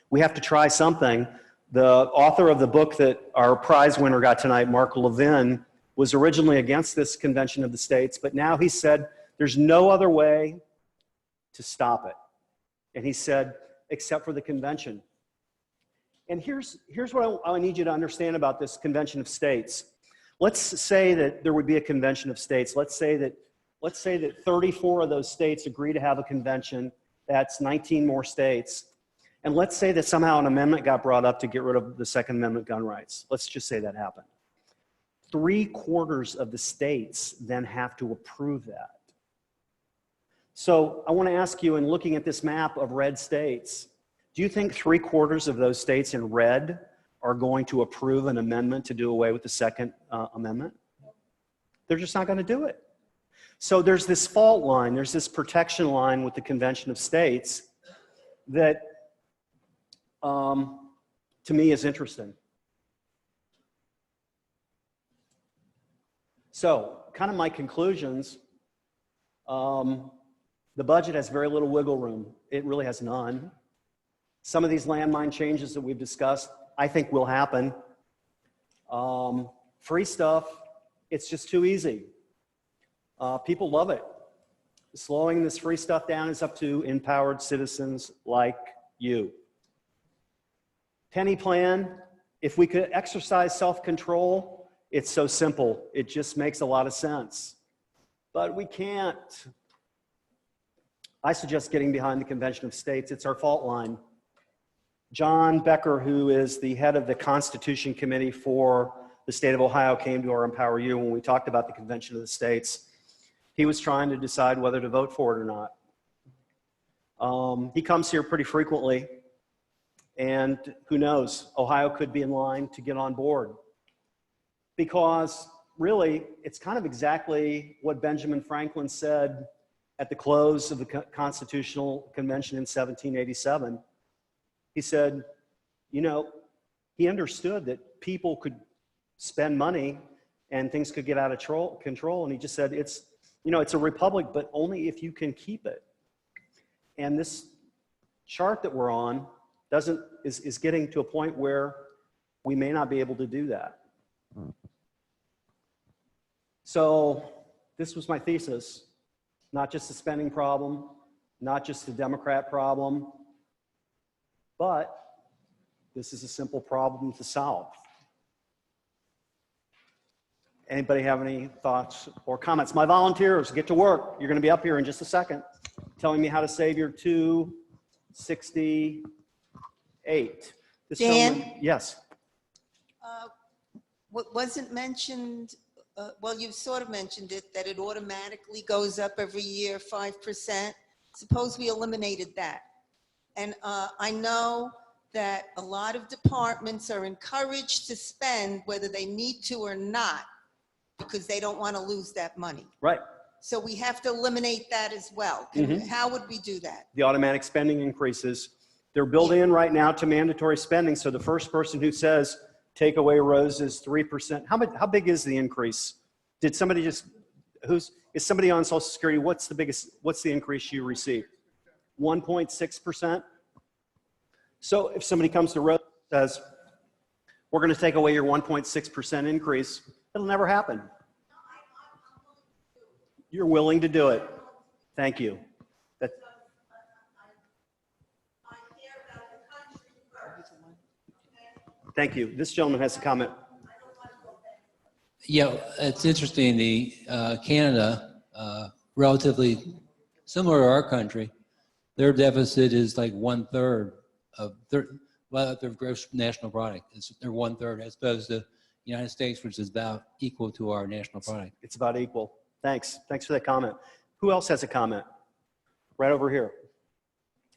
We have to try something. The author of the book that our prize winner got tonight, Mark Levin, was originally against this convention of the states, but now he said there's no other way to stop it. And he said, except for the convention. And here's what I need you to understand about this convention of states. Let's say that there would be a convention of states. Let's say that 34 of those states agree to have a convention. That's 19 more states. And let's say that somehow an amendment got brought up to get rid of the Second Amendment gun rights. Let's just say that happened. 3/4 of the states then have to approve that. So I want to ask you, in looking at this map of red states, do you think 3/4 of those states in red are going to approve an amendment to do away with the Second Amendment? They're just not going to do it. So there's this fault line, there's this protection line with the Convention of States that to me is interesting. So kind of my conclusions, the budget has very little wiggle room. It really has none. Some of these landmine changes that we've discussed, I think will happen. Free stuff, it's just too easy. People love it. Slowing this free stuff down is up to empowered citizens like you. Penny plan, if we could exercise self-control, it's so simple. It just makes a lot of sense. But we can't. I suggest getting behind the Convention of States. It's our fault line. John Becker, who is the head of the Constitution Committee for the state of Ohio, came to our EmpowerU when we talked about the Convention of the States. He was trying to decide whether to vote for it or not. He comes here pretty frequently, and who knows, Ohio could be in line to get on board. Because really, it's kind of exactly what Benjamin Franklin said at the close of the Constitutional Convention in 1787. He said, you know, he understood that people could spend money and things could get out of control. And he just said, it's, you know, it's a republic, but only if you can keep it. And this chart that we're on is getting to a point where we may not be able to do that. So this was my thesis, not just a spending problem, not just a Democrat problem, but this is a simple problem to solve. Anybody have any thoughts or comments? My volunteers, get to work. You're going to be up here in just a second telling me how to save your 268. This Dan? Yes. What wasn't mentioned, well, you've sort of mentioned it, that it automatically goes up every year, 5%. Suppose we eliminated that. And I know that a lot of departments are encouraged to spend whether they need to or not, because they don't want to lose that money. Right. So we have to eliminate that as well. How would we do that? The automatic spending increases. They're built in right now to mandatory spending. So the first person who says, take away Rose's 3%, how big is the increase? Did somebody just, is somebody on Social Security, what's the increase you received? 1.6%? So if somebody comes to Rose and says, we're going to take away your 1.6% increase, it'll never happen. You're willing to do it. Thank you. Thank you. This gentleman has a comment. Yeah, it's interesting. The Canada, relatively similar to our country, their deficit is like 1/3 of their gross national product. They're 1/3 as opposed to the United States, which is about equal to our national product. It's about equal. Thanks. Thanks for that comment. Who else has a comment? Right over here.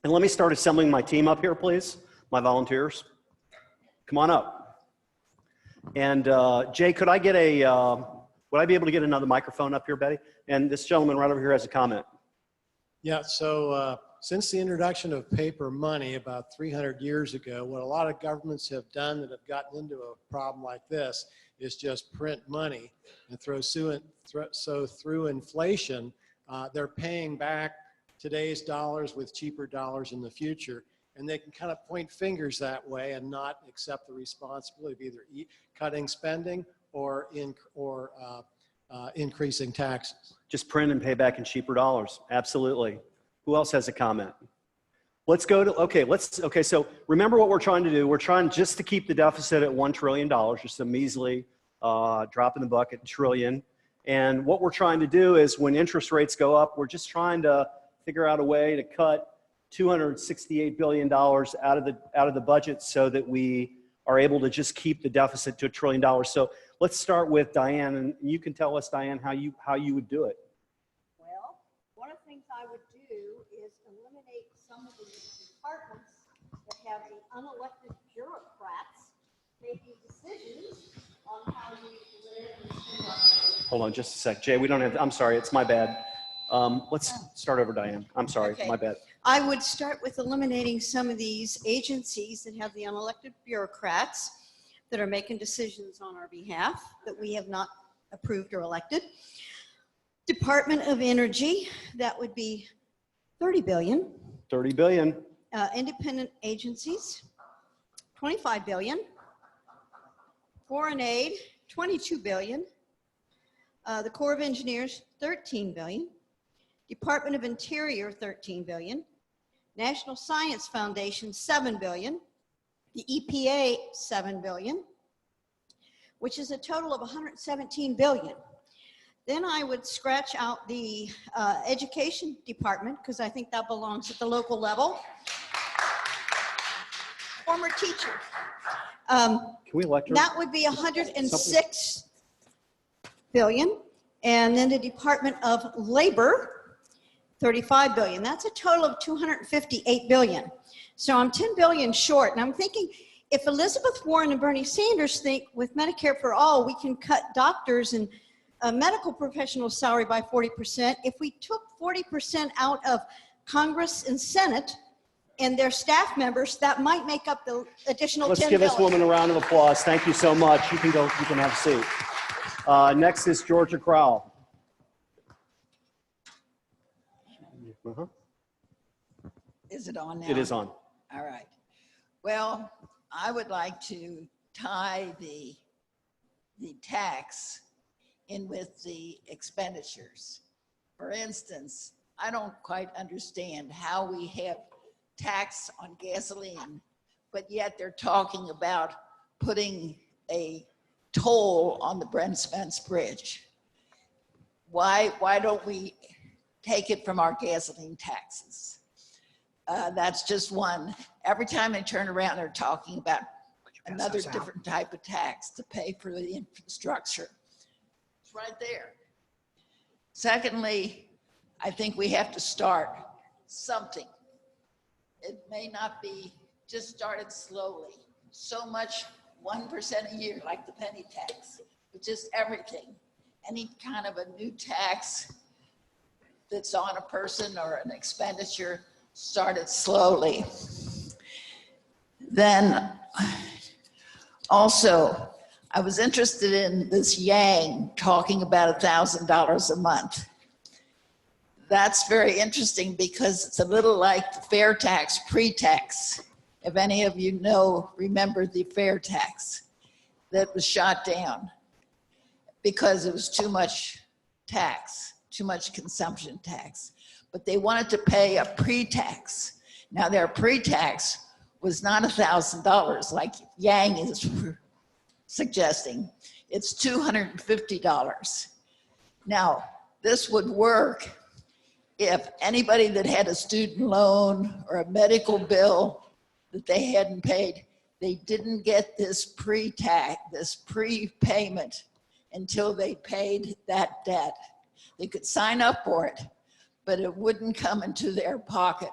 And let me start assembling my team up here, please. My volunteers. Come on up. And Jay, could I get would I be able to get another microphone up here, Betty? And this gentleman right over here has a comment. Yeah, so since the introduction of paper money about 300 years ago, what a lot of governments have done that have gotten into a problem like this is just print money and so through inflation, they're paying back today's dollars with cheaper dollars in the future. And they can kind of point fingers that way and not accept the responsibility of either cutting spending or increasing taxes. Just print and pay back in cheaper dollars. Absolutely. Who else has a comment? Let's go to, okay, so remember what we're trying to do. We're trying just to keep the deficit at $1 trillion, just a measly drop in the bucket, trillion. And what we're trying to do is when interest rates go up, we're just trying to figure out a way to cut $268 billion out of the budget so that we are able to just keep the deficit to $1 trillion. So let's start with Diane, and you can tell us, Diane, how you would do it. Well, one of the things I would do is eliminate some of the departments that have the unelected bureaucrats making decisions on how we live and spend our money. Hold on just a sec. Jay, we don't have, I'm sorry, it's my bad. Let's start over, Diane. I'm sorry, Okay. my bad. I would start with eliminating some of these agencies that have the unelected bureaucrats that are making decisions on our behalf that we have not approved or elected. Department of Energy, that would be 30 billion. 30 billion. Independent agencies, 25 billion. Foreign aid, 22 billion. The Corps of Engineers, 13 billion. Department of Interior, 13 billion. National Science Foundation, 7 billion. The EPA, 7 billion, which is a total of 117 billion. Then I would scratch out the education department, because I think that belongs at the local level. Former teacher. Can we elect her? That would be 106 billion. And then the Department of Labor, 35 billion. That's a total of 258 billion. So I'm 10 billion short. And I'm thinking, if Elizabeth Warren and Bernie Sanders think with Medicare for all, we can cut doctors and medical professionals' salary by 40%. If we took 40% out of Congress and Senate and their staff members, that might make up the additional 10 Let's billion. give this woman a round of applause. Thank you so much. You can go, you can have a seat. Next is Georgia Crowell. Is it on now? It is on. All right. Well, I would like to tie the tax in with the expenditures. For instance, I don't quite understand how we have tax on gasoline, but yet they're talking about putting a toll on the Brent Spence Bridge. Why don't we take it from our gasoline taxes? That's just one. Every time they turn around, they're talking about another different type of tax to pay for the infrastructure. It's right there. Secondly, I think we have to start something. It may not be just started slowly. So much 1% a year, like the penny tax, but just everything. Any kind of a new tax that's on a person or an expenditure, started slowly. Then also, I was interested in this Yang talking about $1,000 a month. That's very interesting because it's a little like the fair tax, pre-tax. If any of you remember the fair tax that was shot down because it was too much tax, too much consumption tax. But they wanted to pay a pre-tax. Now their pre-tax was not $1,000 like Yang is suggesting. It's $250. Now, this would work if anybody that had a student loan or a medical bill that they hadn't paid, they didn't get this pre-tax, this prepayment until they paid that debt. They could sign up for it, but it wouldn't come into their pocket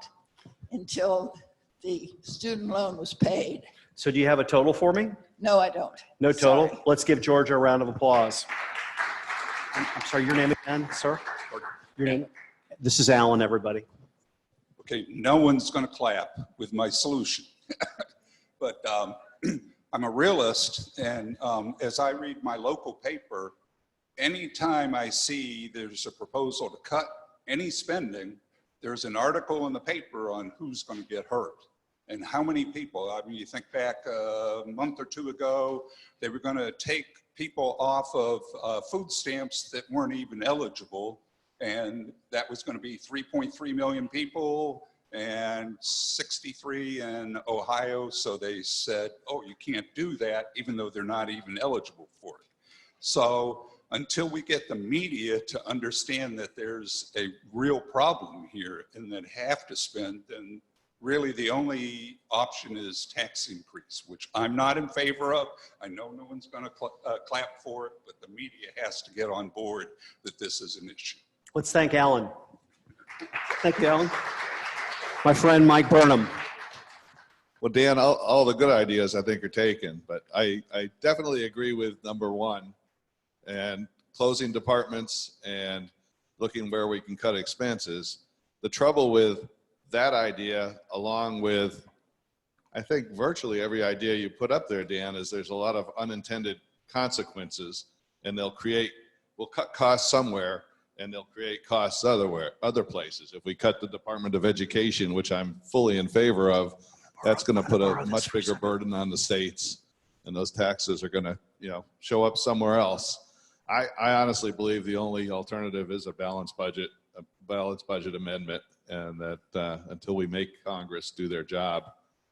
until the student loan was paid. So do you have a total for me? No, I don't. No total? Sorry. Let's give Georgia a round of applause. I'm sorry, your name again, sir? Your name? This is Alan, everybody. Okay, no one's going to clap with my solution. But I'm a realist, and as I read my local paper, anytime I see there's a proposal to cut any spending, there's an article in the paper on who's going to get hurt and how many people. I mean, you think back a month or two ago, they were going to take people off of food stamps that weren't even eligible, and that was going to be 3.3 million people and 63 in Ohio. So they said, oh, you can't do that, even though they're not even eligible for it. So until we get the media to understand that there's a real problem here and that have to spend, then really the only option is tax increase, which I'm not in favor of. I know no one's going to clap for it, but the media has to get on board that this is an issue. Let's thank Alan. Thank you, Alan. My friend, Mike Burnham. Well, Dan, all the good ideas I think are taken, but I definitely agree with number one, and closing departments and looking where we can cut expenses. The trouble with that idea, along with, I think, virtually every idea you put up there, Dan, is there's a lot of unintended consequences, and we'll cut costs somewhere, and they'll create costs other places. If we cut the Department of Education, which I'm fully in favor of, that's going to put a much bigger burden on the states, and those taxes are going to, show up somewhere else. I honestly believe the only alternative is a balanced budget amendment, and that until we make Congress do their job,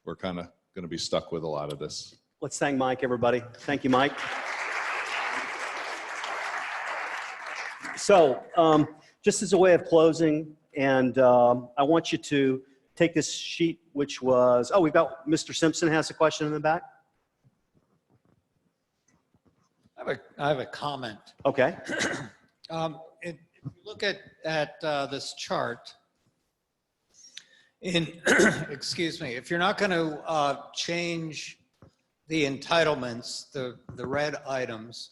we're kind of going to be stuck with a lot of this. Let's thank Mike, everybody. Thank you, Mike. So just as a way of closing, and I want you to take this sheet, which was, oh, we've got Mr. Simpson has a question in the back. I have a comment. Okay. If you look at this chart, excuse me, if you're not going to change the entitlements, the red items,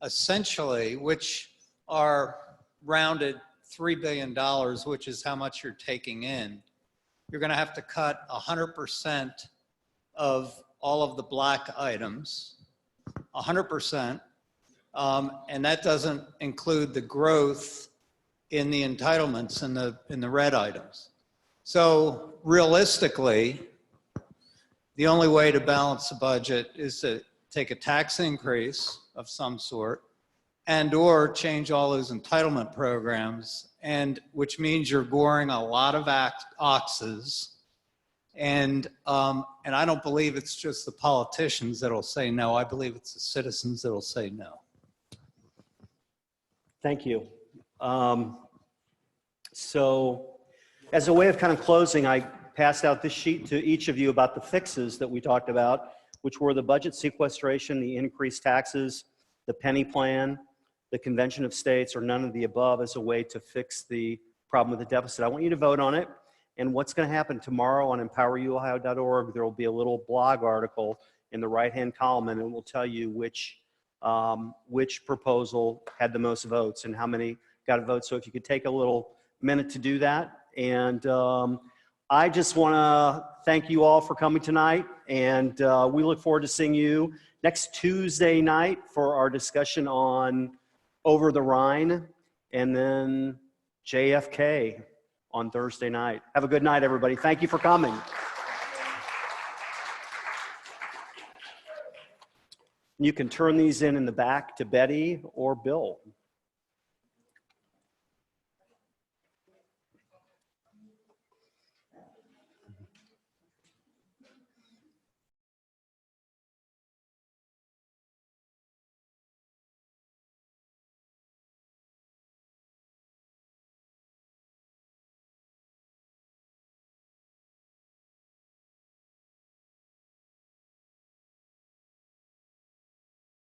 essentially, which are rounded $3 billion, which is how much you're taking in, you're going to have to cut 100% of all of the black items, 100%, and that doesn't include the growth in the entitlements in the red items. So realistically, the only way to balance the budget is to take a tax increase of some sort and or change all those entitlement programs, and which means you're goring a lot of oxes. And I don't believe it's just the politicians that'll say no. I believe it's the citizens that'll say no. Thank you. So as a way of kind of closing, I passed out this sheet to each of you about the fixes that we talked about, which were the budget sequestration, the increased taxes, the penny plan, the convention of states, or none of the above as a way to fix the problem with the deficit. I want you to vote on it. And what's going to happen tomorrow on EmpowerUohio.org, there will be a little blog article in the right-hand column, and it will tell you which proposal had the most votes and how many got a vote. So if you could take a little minute to do that. And I just want to thank you all for coming tonight. And we look forward to seeing you next Tuesday night for our discussion on Over the Rhine, and then JFK on Thursday night. Have a good night, everybody. Thank you for coming. You can turn these in the back to Betty or Bill.